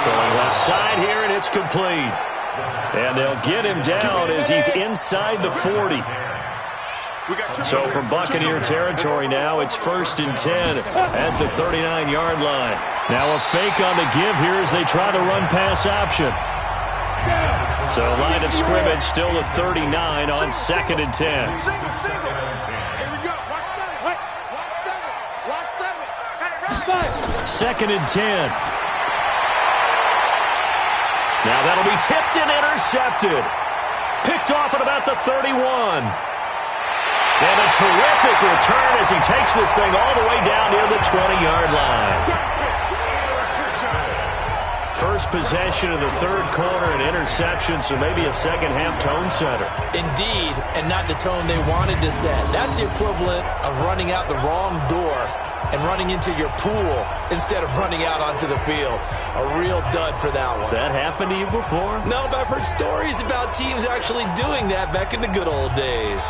Throwing left side here, and it's complete. And they'll get him down as he's inside the 40. So from Buccaneer territory now, it's 1st and 10 at the 39-yard line. Now a fake on the give here as they try to run pass option. So line of scrimmage still at 39 on 2nd and 10. 2nd and 10. Now that'll be tipped and intercepted. Picked off at about the 31. And a terrific return as he takes this thing all the way down near the 20-yard line. First possession of the third quarter, an interception, so maybe a second-half tone setter. Indeed, and not the tone they wanted to set. That's the equivalent of running out the wrong door and running into your pool instead of running out onto the field. A real dud for that one. Has that happened to you before? No, but I've heard stories about teams actually doing that back in the good old days.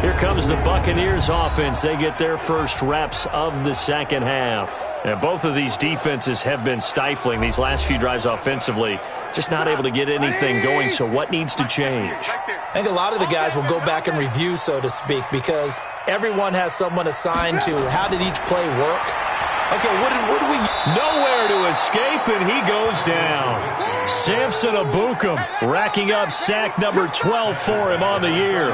Here comes the Buccaneers offense. They get their first reps of the second half. And both of these defenses have been stifling these last few drives offensively. Just not able to get anything going, so what needs to change? I think a lot of the guys will go back and review, so to speak, because everyone has someone assigned to how did each play work. Okay, what do we... Nowhere to escape, and he goes down. Samson Abukum racking up sack number 12 for him on the year.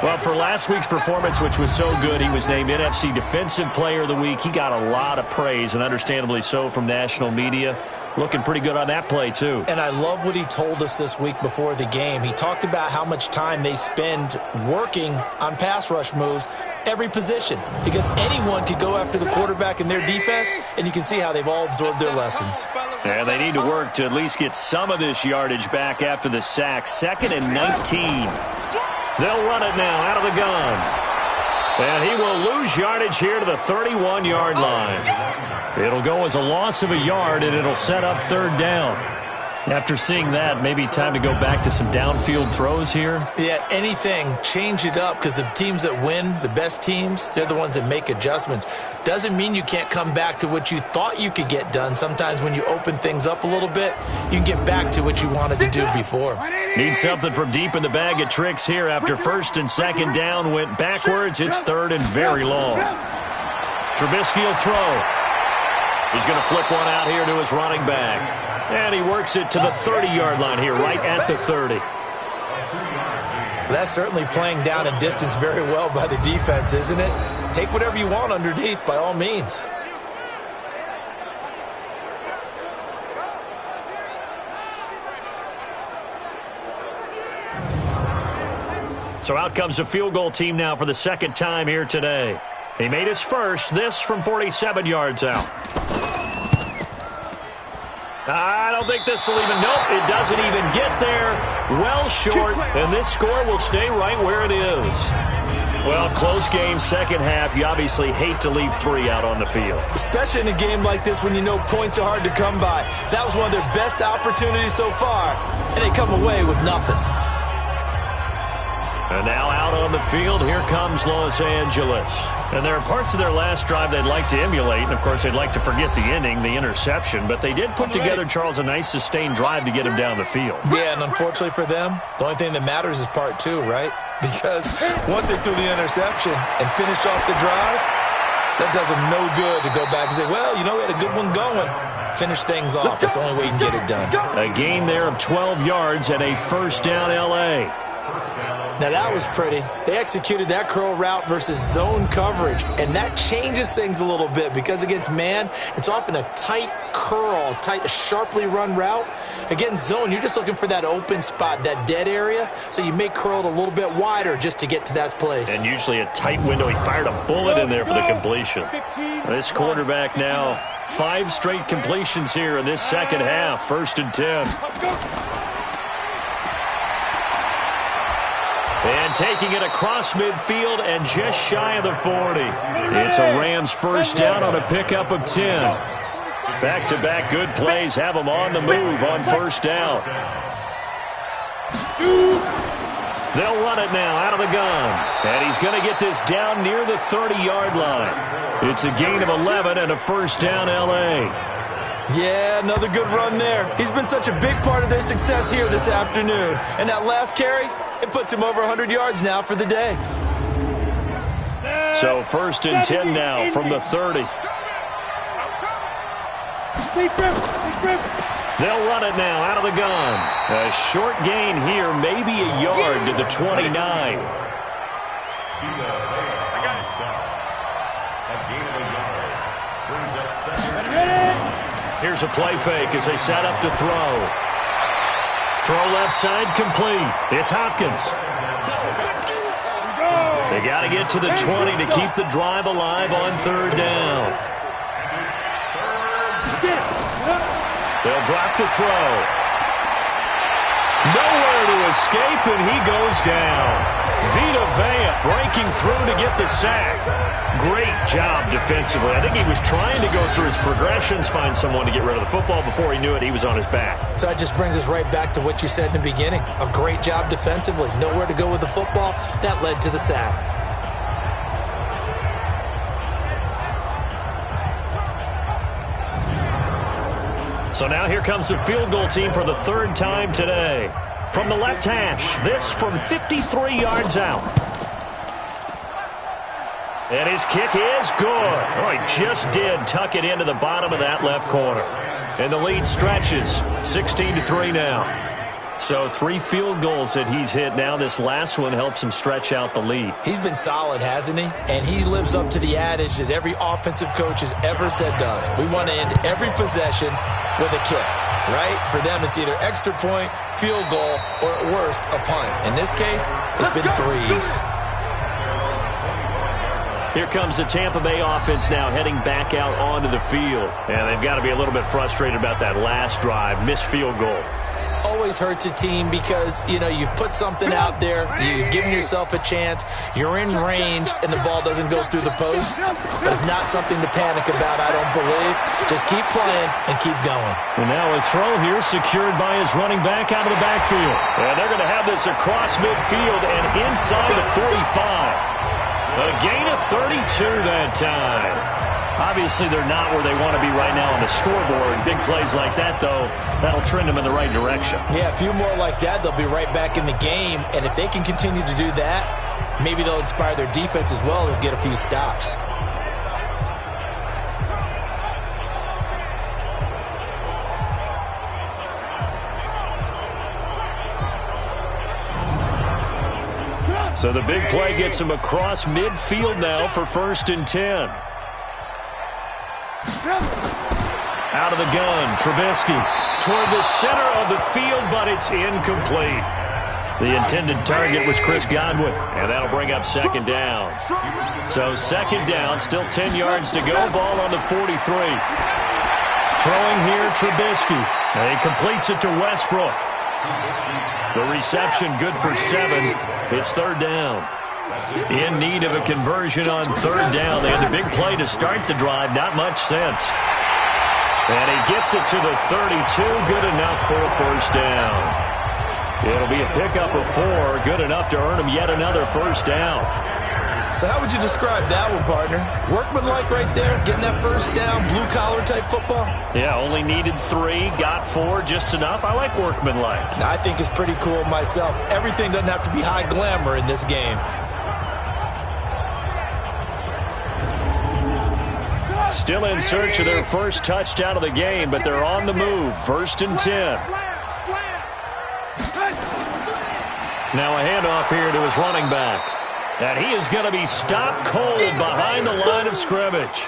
Well, for last week's performance, which was so good, he was named NFC Defensive Player of the Week. He got a lot of praise, and understandably so, from national media. Looking pretty good on that play, too. And I love what he told us this week before the game. He talked about how much time they spend working on pass rush moves, every position, because anyone could go after the quarterback in their defense, and you can see how they've all absorbed their lessons. Yeah, they need to work to at least get some of this yardage back after the sack. 2nd and 19. They'll run it now out of the gun. And he will lose yardage here to the 31-yard line. It'll go as a loss of a yard, and it'll set up third down. After seeing that, maybe time to go back to some downfield throws here. Yeah, anything. Change it up, because the teams that win, the best teams, they're the ones that make adjustments. Doesn't mean you can't come back to what you thought you could get done. Sometimes when you open things up a little bit, you can get back to what you wanted to do before. Need something from deep in the bag of tricks here. After 1st and 2nd down went backwards, it's 3rd and very long. Trubisky will throw. He's going to flip one out here to his running back. And he works it to the 30-yard line here, right at the 30. That's certainly playing down a distance very well by the defense, isn't it? Take whatever you want underneath, by all means. So out comes a field goal team now for the 2nd time here today. He made his first, this from 47 yards out. I don't think this will even, nope, it doesn't even get there. Well short, and this score will stay right where it is. Well, close game, second half. You obviously hate to leave 3 out on the field. Especially in a game like this when you know points are hard to come by. That was one of their best opportunities so far, and they come away with nothing. And now out on the field, here comes Los Angeles. And there are parts of their last drive they'd like to emulate. And, of course, they'd like to forget the inning, the interception. But they did put together, Charles, a nice sustained drive to get him down the field. Yeah, and unfortunately for them, the only thing that matters is part 2, right? Because once they threw the interception and finished off the drive, that does them no good to go back and say, well, you know, we had a good one going. Finish things off. That's the only way you can get it done. A gain there of 12 yards and a first down L.A. Now, that was pretty. They executed that curl route versus zone coverage, and that changes things a little bit because against man, it's often a tight curl, tight, sharply run route. Against zone, you're just looking for that open spot, that dead area, so you may curl it a little bit wider just to get to that place. And usually a tight window. He fired a bullet in there for the completion. This quarterback now, 5 straight completions here in this second half, 1st and 10. And taking it across midfield and just shy of the 40. It's a Rams first down on a pickup of 10. Back-to-back good plays have them on the move on first down. They'll run it now out of the gun. And he's going to get this down near the 30-yard line. It's a gain of 11 and a first down L.A. Yeah, another good run there. He's been such a big part of their success here this afternoon. And that last carry, it puts him over 100 yards now for the day. So 1st and 10 now from the 30. They'll run it now out of the gun. A short gain here, maybe a yard to the 29. Here's a play fake as they set up to throw. Throw left side complete. It's Hopkins. They got to get to the 20 to keep the drive alive on third down. They'll drop the throw. Nowhere to escape, and he goes down. Vita Vea breaking through to get the sack. Great job defensively. I think he was trying to go through his progressions, find someone to get rid of the football. Before he knew it, he was on his back. So that just brings us right back to what you said in the beginning. A great job defensively. Nowhere to go with the football. That led to the sack. So now here comes the field goal team for the third time today. From the left hash, this from 53 yards out. And his kick is good. Oh, he just did tuck it into the bottom of that left corner. And the lead stretches, 16-3 now. So 3 field goals that he's hit now. This last one helps him stretch out the lead. He's been solid, hasn't he? And he lives up to the adage that every offensive coach has ever said to us. We want to end every possession with a kick, right? For them, it's either extra point, field goal, or at worst, a punt. In this case, it's been 3s. Here comes the Tampa Bay offense now heading back out onto the field. And they've got to be a little bit frustrated about that last drive, missed field goal. Always hurts a team because, you know, you've put something out there, you've given yourself a chance, you're in range, and the ball doesn't go through the post. But it's not something to panic about, I don't believe. Just keep playing and keep going. And now a throw here secured by his running back out of the backfield. And they're going to have this across midfield and inside the 45. A gain of 32 that time. Obviously, they're not where they want to be right now on the scoreboard. Big plays like that, though, that'll trend them in the right direction. Yeah, a few more like that, they'll be right back in the game. And if they can continue to do that, maybe they'll inspire their defense as well and get a few stops. So the big play gets him across midfield now for 1st and 10. Out of the gun, Trubisky toward the center of the field, but it's incomplete. The intended target was Chris Godwin, and that'll bring up 2nd down. So 2nd down, still 10 yards to go, ball on the 43. Throwing here, Trubisky, and he completes it to Westbrook. The reception good for 7. It's 3rd down. In need of a conversion on 3rd down. They had the big play to start the drive. Not much sense. And he gets it to the 32. Good enough for a 1st down. It'll be a pickup of 4. Good enough to earn him yet another 1st down. So how would you describe that one, partner? Workmanlike right there, getting that 1st down, blue-collar type football? Yeah, only needed 3, got 4, just enough. I like workmanlike. I think it's pretty cool myself. Everything doesn't have to be high glamour in this game. Still in search of their first touchdown of the game, but they're on the move. 1st and 10. Now a handoff here to his running back. And he is going to be stopped cold behind the line of scrimmage.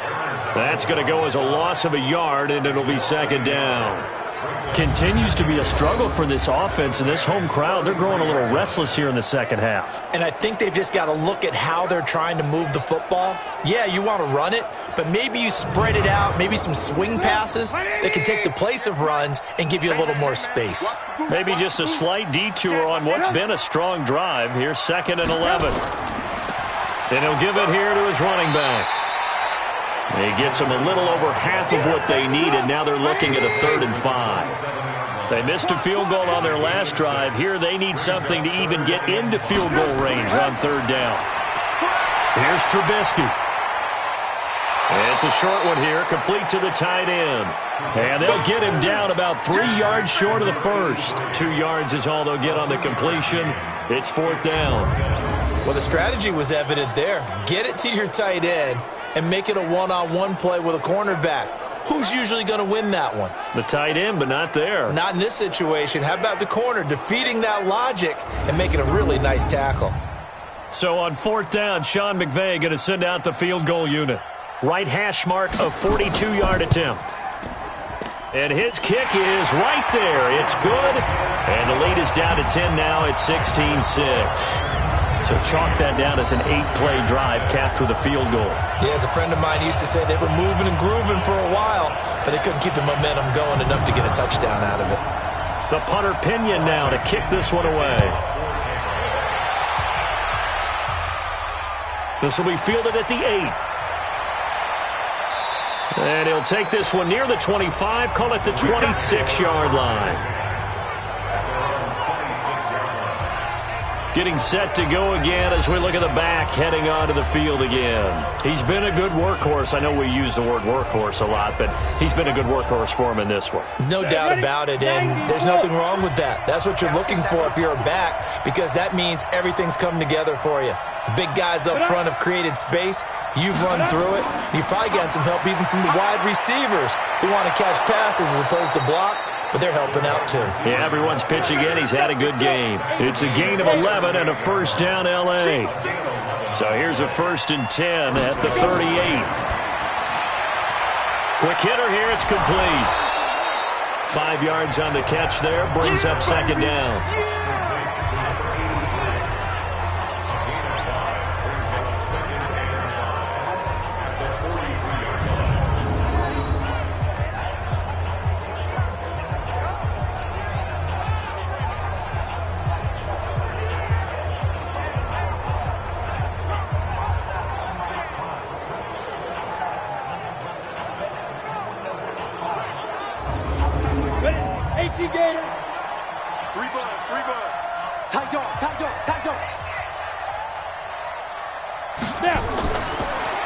That's going to go as a loss of a yard, and it'll be 2nd down. Continues to be a struggle for this offense and this home crowd. They're growing a little restless here in the 2nd half. And I think they've just got to look at how they're trying to move the football. Yeah, you want to run it, but maybe you spread it out, maybe some swing passes that can take the place of runs and give you a little more space. Maybe just a slight detour on what's been a strong drive. Here's 2nd and 11. And he'll give it here to his running back. He gets them a little over half of what they needed. Now they're looking at a 3rd and 5. They missed a field goal on their last drive. Here they need something to even get into field goal range on 3rd down. Here's Trubisky. It's a short one here, complete to the tight end. And they'll get him down about 3 yards short of the 1st. 2 yards is all they'll get on the completion. It's 4th down. Well, the strategy was evident there. Get it to your tight end and make it a one-on-one play with a cornerback. Who's usually going to win that one? The tight end, but not there. Not in this situation. How about the corner defeating that logic and making a really nice tackle? So on 4th down, Sean McVay going to send out the field goal unit. Right hash mark of 42-yard attempt. And his kick is right there. It's good. And the lead is down to 10 now at 16-6. So chalk that down as an 8-play drive capped with a field goal. Yeah, as a friend of mine used to say, they were moving and grooving for a while, but they couldn't keep the momentum going enough to get a touchdown out of it. The punter Pinion now to kick this one away. This will be fielded at the 8. And he'll take this one near the 25, call it the 26-yard line. Getting set to go again as we look at the back, heading onto the field again. He's been a good workhorse. I know we use the word workhorse a lot, but he's been a good workhorse for him in this one. No doubt about it, and there's nothing wrong with that. That's what you're looking for if you're a back, because that means everything's coming together for you. The big guys up front have created space. You've run through it. You've probably gotten some help even from the wide receivers who want to catch passes as opposed to block, but they're helping out too. Yeah, everyone's pitching in. He's had a good game. It's a gain of 11 and a first down L.A. So here's a 1st and 10 at the 38. Quick hitter here. It's complete. 5 yards on the catch there. Brings up 2nd down.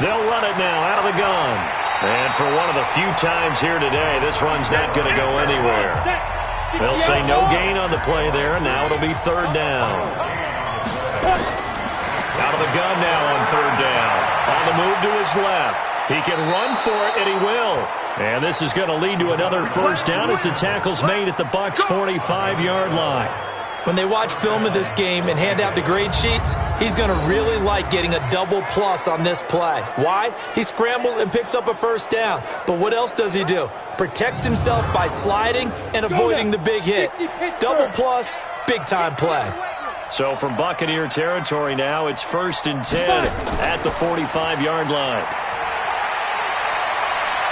They'll run it now out of the gun. And for one of the few times here today, this run's not going to go anywhere. They'll say no gain on the play there. Now it'll be 3rd down. Out of the gun now on 3rd down. On the move to his left. He can run for it, and he will. And this is going to lead to another 1st down as the tackle's made at the Bucs' 45-yard line. When they watch film of this game and hand out the grade sheets, he's going to really like getting a double plus on this play. Why? He scrambles and picks up a 1st down. But what else does he do? Protects himself by sliding and avoiding the big hit. Double plus, big-time play. So from Buccaneer territory now, it's 1st and 10 at the 45-yard line.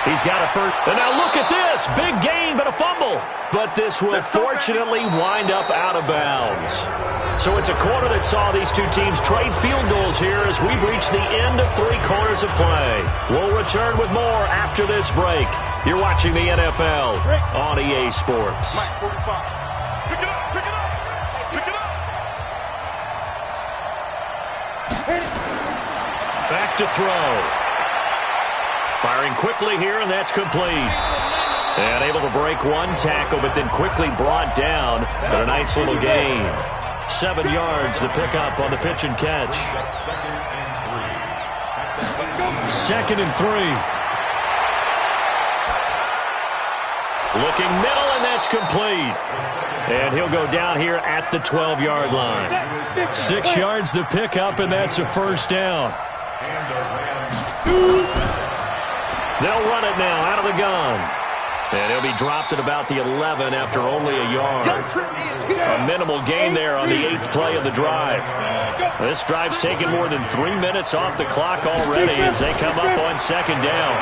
He's got a first. And now look at this. Big gain, but a fumble. But this will fortunately wind up out of bounds. So it's a quarter that saw these two teams trade field goals here as we've reached the end of 3 quarters of play. We'll return with more after this break. You're watching the NFL on EA Sports. Mike 45. Pick it up, pick it up, pick it up. Back to throw. Firing quickly here, and that's complete. And able to break one tackle, but then quickly brought down. But a nice little gain. 7 yards, the pickup on the pitch and catch. 2nd and 3. Looking middle, and that's complete. And he'll go down here at the 12-yard line. 6 yards, the pickup, and that's a 1st down. They'll run it now out of the gun. And he'll be dropped at about the 11 after only a yard. A minimal gain there on the 8th play of the drive. This drive's taken more than 3 minutes off the clock already as they come up on 2nd down.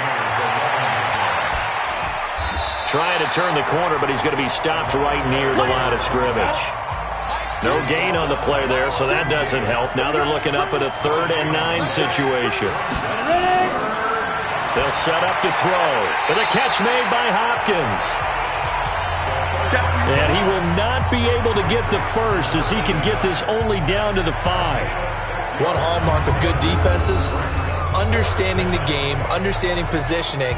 Trying to turn the corner, but he's going to be stopped right near the line of scrimmage. No gain on the play there, so that doesn't help. Now they're looking up at a 3rd and 9 situation. They'll set up to throw. With a catch made by Hopkins. And he will not be able to get the first as he can get this only down to the 5. One hallmark of good defenses is understanding the game, understanding positioning,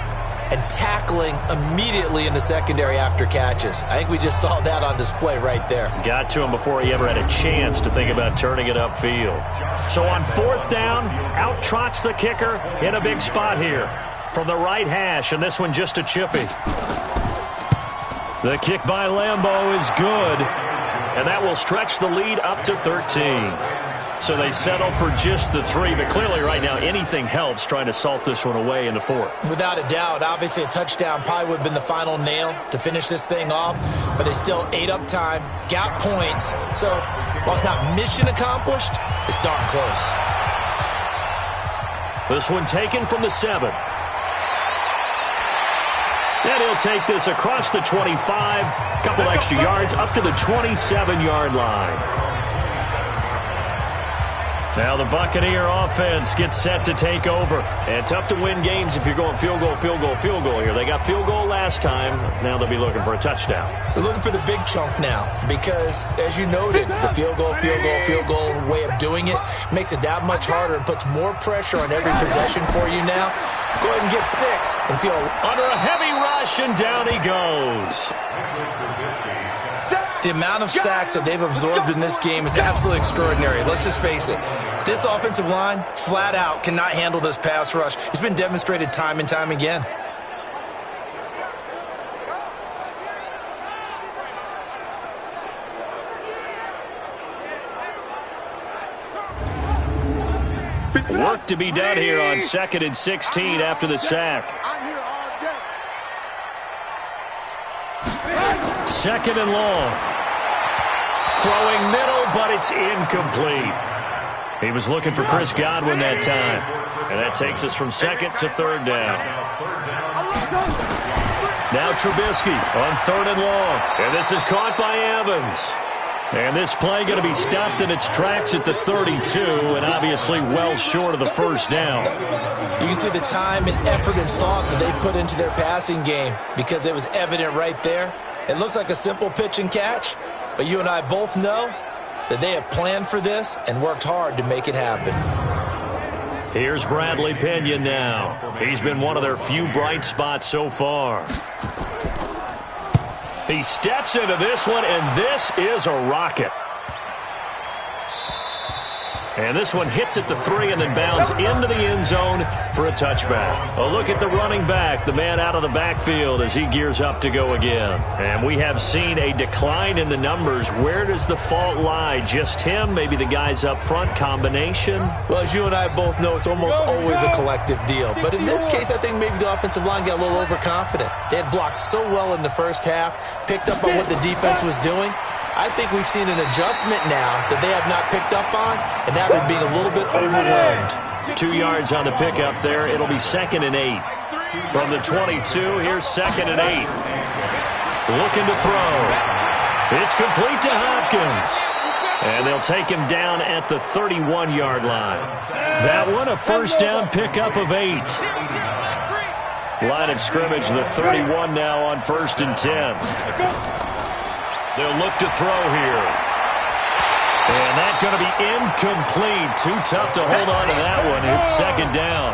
and tackling immediately in the secondary after catches. I think we just saw that on display right there. Got to him before he ever had a chance to think about turning it upfield. So on 4th down, out trots the kicker in a big spot here from the right hash, and this one just a chippy. The kick by Lambeau is good, and that will stretch the lead up to 13. So they settle for just the 3, but clearly right now anything helps trying to salt this one away in the 4th. Without a doubt, obviously a touchdown probably would have been the final nail to finish this thing off, but they still ate up time, got points. So while it's not mission accomplished, it's darn close. This one taken from the 7. And he'll take this across the 25, couple extra yards up to the 27-yard line. Now the Buccaneer offense gets set to take over. And tough to win games if you're going field goal, field goal, field goal here. They got field goal last time. Now they'll be looking for a touchdown. They're looking for the big chunk now because, as you noted, the field goal way of doing it makes it that much harder and puts more pressure on every possession for you now. Go ahead and get 6 and feel under a heavy rush, and down he goes. The amount of sacks that they've absorbed in this game is absolutely extraordinary. Let's just face it. This offensive line, flat out, cannot handle this pass rush. It's been demonstrated time and time again. Work to be done here on 2nd and 16 after the sack. 2nd and long. Throwing middle, but it's incomplete. He was looking for Chris Godwin that time. And that takes us from 2nd to 3rd down. Now Trubisky on 3rd and long. And this is caught by Evans. And this play going to be stopped in its tracks at the 32, and obviously well short of the first down. You can see the time and effort and thought that they put into their passing game because it was evident right there. It looks like a simple pitch and catch, but you and I both know that they have planned for this and worked hard to make it happen. Here's Bradley Pinion now. He's been one of their few bright spots so far. He steps into this one, and this is a rocket. And this one hits at the 3 and then bounds into the end zone for a touchback. A look at the running back, the man out of the backfield as he gears up to go again. And we have seen a decline in the numbers. Where does the fault lie? Just him? Maybe the guys up front? Combination? Well, as you and I both know, it's almost always a collective deal. But in this case, I think maybe the offensive line got a little overconfident. They had blocked so well in the first half, picked up on what the defense was doing. I think we've seen an adjustment now that they have not picked up on, and now they're being a little bit overwhelmed. 2 yards on the pickup there. It'll be 2nd and 8. From the 22, here's 2nd and 8. Looking to throw. It's complete to Hopkins. And they'll take him down at the 31-yard line. That one, a first down pickup of 8. Line of scrimmage, the 31 now on 1st and 10. They'll look to throw here. And that's going to be incomplete. Too tough to hold on to that one. It's 2nd down.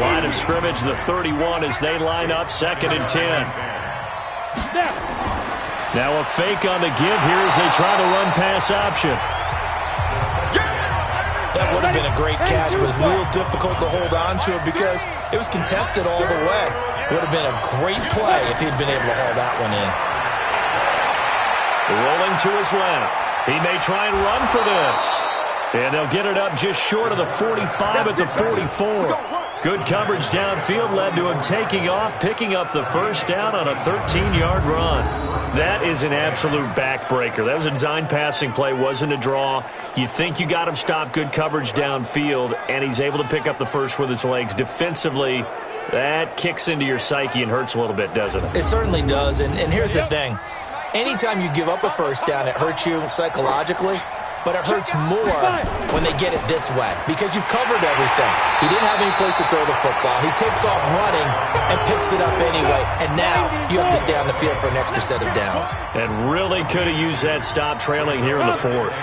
Line of scrimmage, the 31 as they line up 2nd and 10. Now a fake on the give here as they try to run pass option. That would have been a great catch, but it was real difficult to hold on to it because it was contested all the way. Would have been a great play if he'd been able to haul that one in. Rolling to his left. He may try and run for this. And they'll get it up just short of the 45 at the 44. Good coverage downfield led to him taking off, picking up the first down on a 13-yard run. That is an absolute backbreaker. That was a design passing play, wasn't a draw. You think you got him stopped, good coverage downfield, and he's able to pick up the first with his legs. Defensively, that kicks into your psyche and hurts a little bit, doesn't it? It certainly does, and here's the thing. Anytime you give up a first down, it hurts you psychologically, but it hurts more when they get it this way because you've covered everything. He didn't have any place to throw the football. He takes off running and picks it up anyway, and now you have to stay on the field for an extra set of downs. And really could have used that stop trailing here in the 4th.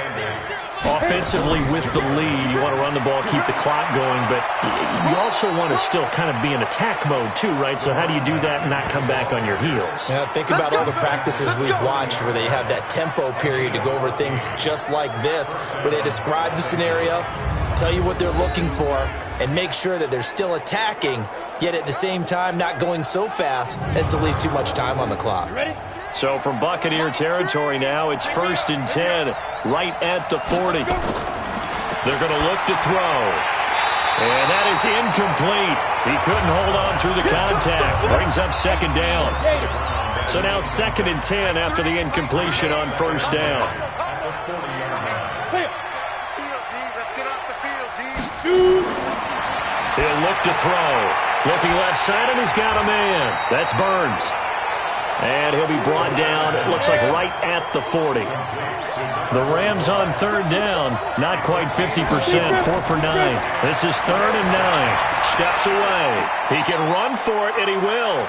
Offensively with the lead, you want to run the ball, keep the clock going, but you also want to still kind of be in attack mode too, right? So how do you do that and not come back on your heels? Yeah, think about all the practices we've watched where they have that tempo period to go over things just like this, where they describe the scenario, tell you what they're looking for, and make sure that they're still attacking, yet at the same time not going so fast as to leave too much time on the clock. Ready? So from Buccaneer territory now, it's 1st and 10, right at the 40. They're going to look to throw. And that is incomplete. He couldn't hold on through the contact. Brings up second down. So now 2nd and 10 after the incompletion on first down. He'll look to throw. Looking left side, and he's got a man. That's Burns. And he'll be brought down, it looks like right at the 40. The Rams on 3rd down, not quite 50%, 4 for 9. This is 3rd and 9. Steps away. He can run for it, and he will.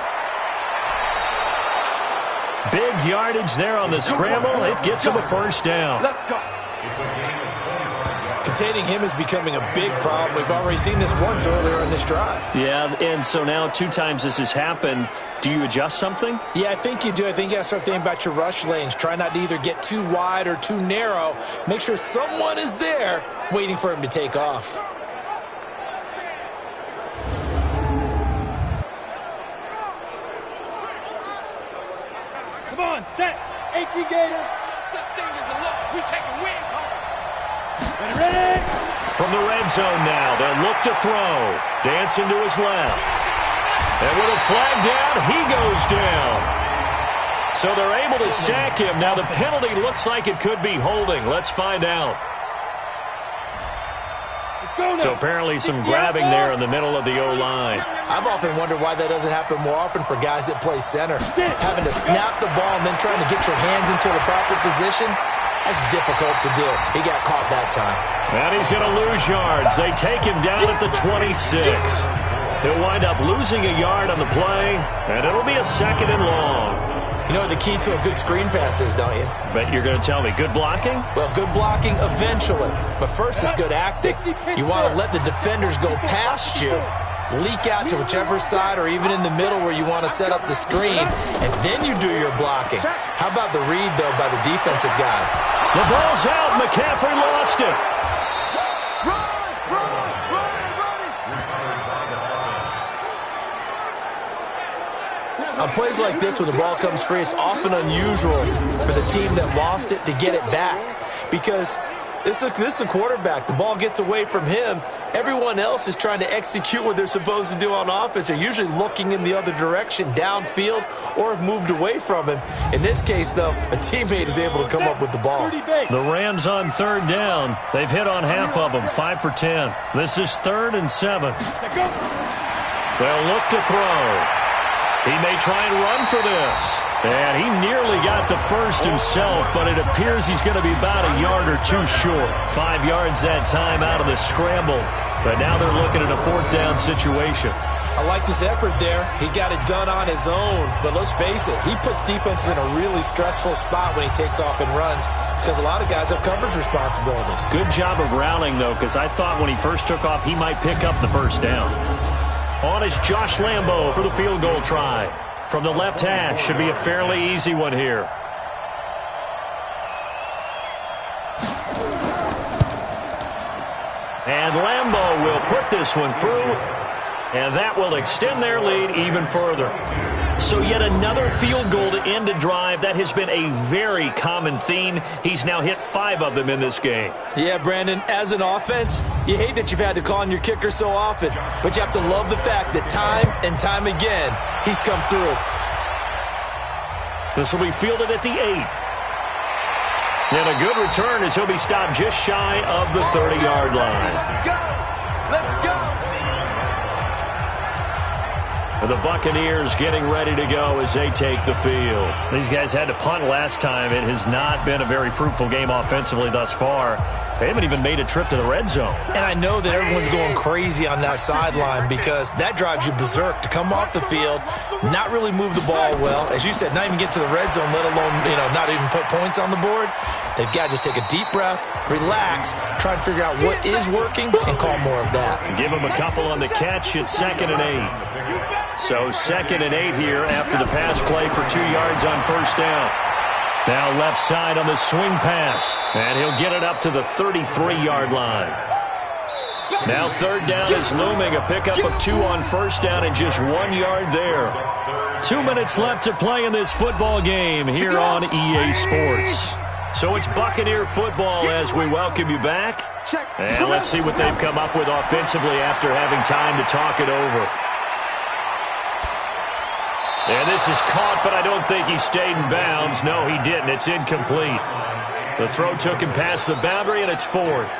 Big yardage there on the scramble. It gets him a first down. Let's go. Containing him is becoming a big problem. We've already seen this once earlier in this drive. Yeah, and so now 2 times this has happened. Do you adjust something? Yeah, I think you do. I think you got to start thinking about your rush lanes. Try not to either get too wide or too narrow. Make sure someone is there waiting for him to take off. Come on, set. HE Gator. Set fingers and look. We taking wings home. Ready? From the red zone now, they'll look to throw. Dancing to his left. And with a flag down, he goes down. So they're able to sack him. Now the penalty looks like it could be holding. Let's find out. So apparently some grabbing there in the middle of the O-line. I've often wondered why that doesn't happen more often for guys that play center. Having to snap the ball and then trying to get your hands into the proper position, that's difficult to do. He got caught that time. And he's going to lose yards. They take him down at the 26. He'll wind up losing a yard on the play, and it'll be a 2nd and long. You know what the key to a good screen pass is, don't you? Bet you're going to tell me good blocking? Well, good blocking eventually. But first is good acting. You want to let the defenders go past you, leak out to whichever side or even in the middle where you want to set up the screen, and then you do your blocking. How about the read, though, by the defensive guys? The ball's out. McCaffrey lost it. On plays like this, when the ball comes free, it's often unusual for the team that lost it to get it back because this is the quarterback. The ball gets away from him. Everyone else is trying to execute what they're supposed to do on offense. They're usually looking in the other direction, downfield, or have moved away from him. In this case, though, a teammate is able to come up with the ball. The Rams on 3rd down. They've hit on half of them, 5 for 10. This is 3rd and 7. They'll look to throw. He may try and run for this. And he nearly got the first himself, but it appears he's going to be about a yard or 2 short. 5 yards that time out of the scramble. But now they're looking at a 4th down situation. I like this effort there. He got it done on his own. But let's face it, he puts defenses in a really stressful spot when he takes off and runs because a lot of guys have coverage responsibilities. Good job of rallying, though, because I thought when he first took off, he might pick up the first down. On is Josh Lambo for the field goal try. From the left hash, should be a fairly easy one here. And Lambo will put this one through, and that will extend their lead even further. So yet another field goal to end a drive. That has been a very common theme. He's now hit 5 of them in this game. Yeah, Brandon, as an offense, you hate that you've had to call on your kicker so often, but you have to love the fact that time and time again, he's come through. This will be fielded at the 8. And a good return as he'll be stopped just shy of the 30-yard line. Let's go. The Buccaneers getting ready to go as they take the field. These guys had to punt last time. It has not been a very fruitful game offensively thus far. They haven't even made a trip to the red zone. And I know that everyone's going crazy on that sideline because that drives you berserk to come off the field, not really move the ball well. As you said, not even get to the red zone, let alone, not even put points on the board. They've got to just take a deep breath, relax, try and figure out what is working, and call more of that. Give them a couple on the catch. It's 2nd and 8. So 2nd and 8 here after the pass play for 2 yards on first down. Now left side on the swing pass, and he'll get it up to the 33-yard line. Now 3rd down is looming, a pickup of 2 on first down and just 1 yard there. 2 minutes left to play in this football game here on EA Sports. So it's Buccaneer football as we welcome you back. And let's see what they've come up with offensively after having time to talk it over. And this is caught, but I don't think he stayed in bounds. No, he didn't. It's incomplete. The throw took him past the boundary, and it's fourth.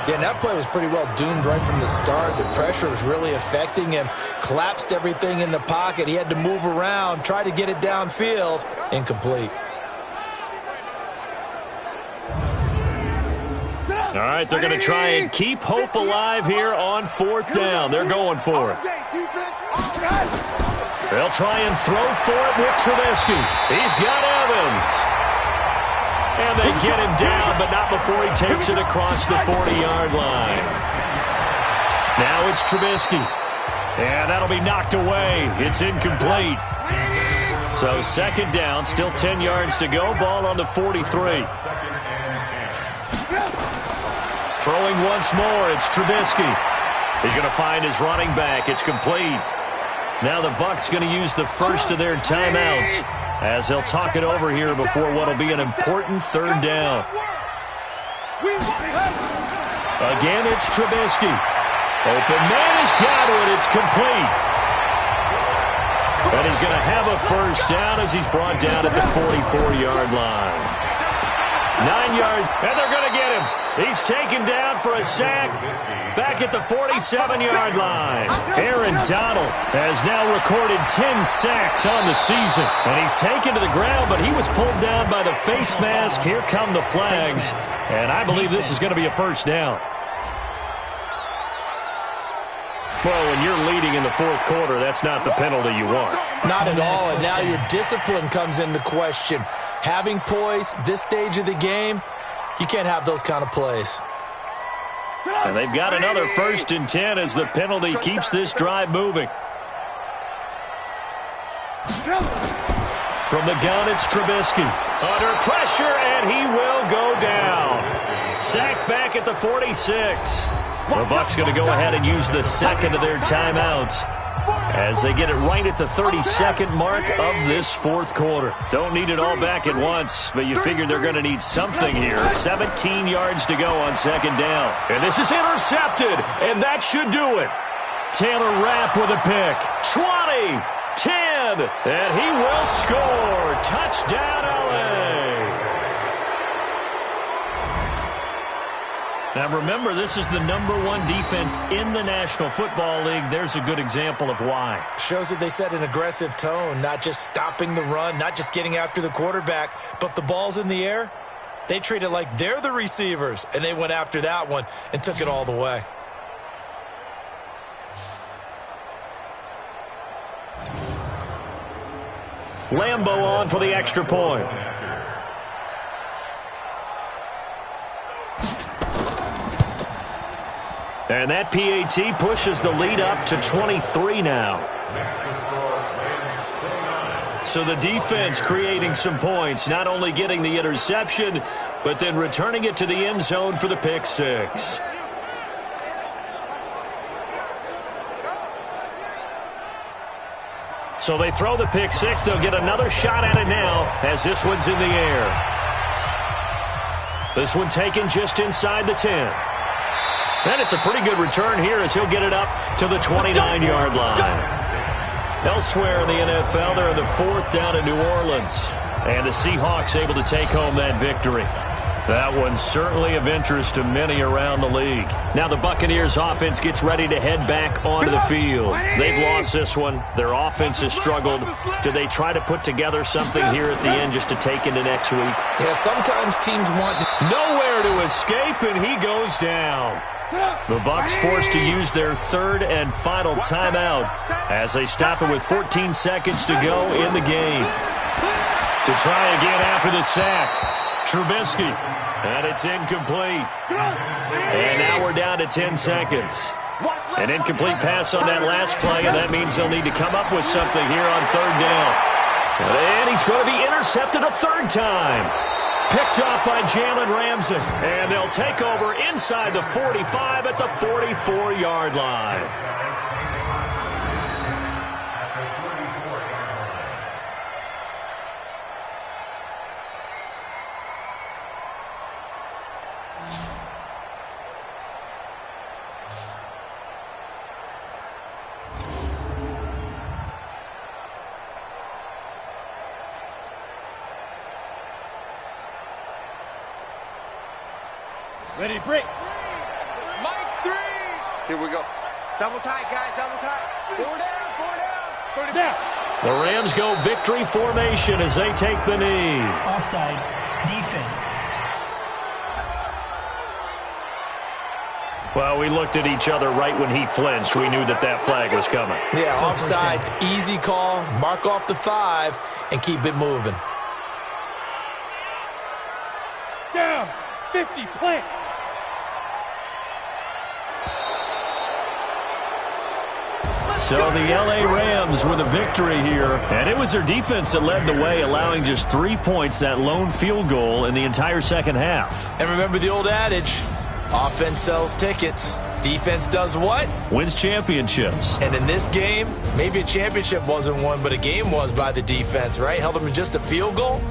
Yeah, and that play was pretty well doomed right from the start. The pressure was really affecting him. Collapsed everything in the pocket. He had to move around, try to get it downfield. Incomplete. All right, they're going to try and keep hope alive here on fourth down. They're going for it. They'll try and throw for it with Trubisky. He's got Evans. And they get him down, but not before he takes it across the 40-yard line. Now it's Trubisky. And that'll be knocked away. It's incomplete. So second down, still 10 yards to go. Ball on the 43. Throwing once more, it's Trubisky. He's going to find his running back. It's complete. Now the Bucs going to use the first of their timeouts as they'll talk it over here before what will be an important third down. Again, it's Trubisky. Open man has got it. It's complete. And he's going to have a first down as he's brought down at the 44-yard line. 9 yards, and they're going to get him. He's taken down for a sack back at the 47-yard line. Aaron Donald has now recorded 10 sacks on the season. And he's taken to the ground, but he was pulled down by the face mask. Here come the flags. And I believe this is going to be a first down. Well, when you're leading in the fourth quarter, that's not the penalty you want. Not at all, and now your discipline comes into question. Having poise this stage of the game, you can't have those kind of plays. And they've got another 1st and 10 as the penalty keeps this drive moving. From the gun, it's Trubisky. Under pressure, and he will go down. Sacked back at the 46. The Bucs going to go ahead and use the second of their timeouts as they get it right at the 32nd mark of this fourth quarter. Don't need it all back at once, but you figure they're going to need something here. 17 yards to go on second down. And this is intercepted, and that should do it. Taylor Rapp with a pick. 20, 10, and he will score. Touchdown, LA. Now, remember, this is the #1 defense in the National Football League. There's a good example of why. Shows that they set an aggressive tone, not just stopping the run, not just getting after the quarterback, but the ball's in the air. They treat it like they're the receivers, and they went after that one and took it all the way. Lambo on for the extra point. And that PAT pushes the lead up to 23 now. So the defense creating some points, not only getting the interception, but then returning it to the end zone for the pick six. So they throw the pick six. They'll get another shot at it now as this one's in the air. This one taken just inside the 10. And it's a pretty good return here as he'll get it up to the 29-yard line. Elsewhere in the NFL, they're in the 4th down in New Orleans. And the Seahawks able to take home that victory. That one's certainly of interest to many around the league. Now the Buccaneers offense gets ready to head back onto the field. They've lost this one. Their offense has struggled. Do they try to put together something here at the end just to take into next week? Yeah, sometimes teams want nowhere to escape, and he goes down. The Bucs forced to use their 3rd and final timeout as they stop it with 14 seconds to go in the game. To try again after the sack, Trubisky, and it's incomplete. And now we're down to 10 seconds. An incomplete pass on that last play, and that means they'll need to come up with something here on 3rd down. And he's going to be intercepted a 3rd time. Picked off by Jalen Ramsey. And they'll take over inside the 45 at the 44-yard line. Ready, break. Mike 3. Here we go. Double tight, guys, double tight. Four down. Down. The Rams go victory formation as they take the knee. Offside. Defense. Well, we looked at each other right when he flinched. We knew that that flag was coming. Yeah, offside's easy call. Mark off the 5 and keep it moving. Down. 50, plant. So the L.A. Rams with a victory here, and it was their defense that led the way, allowing just 3 points, that lone field goal in the entire second half. And remember the old adage, offense sells tickets. Defense does what? Wins championships. And in this game, maybe a championship wasn't won, but a game was by the defense, right? Held them to just a field goal.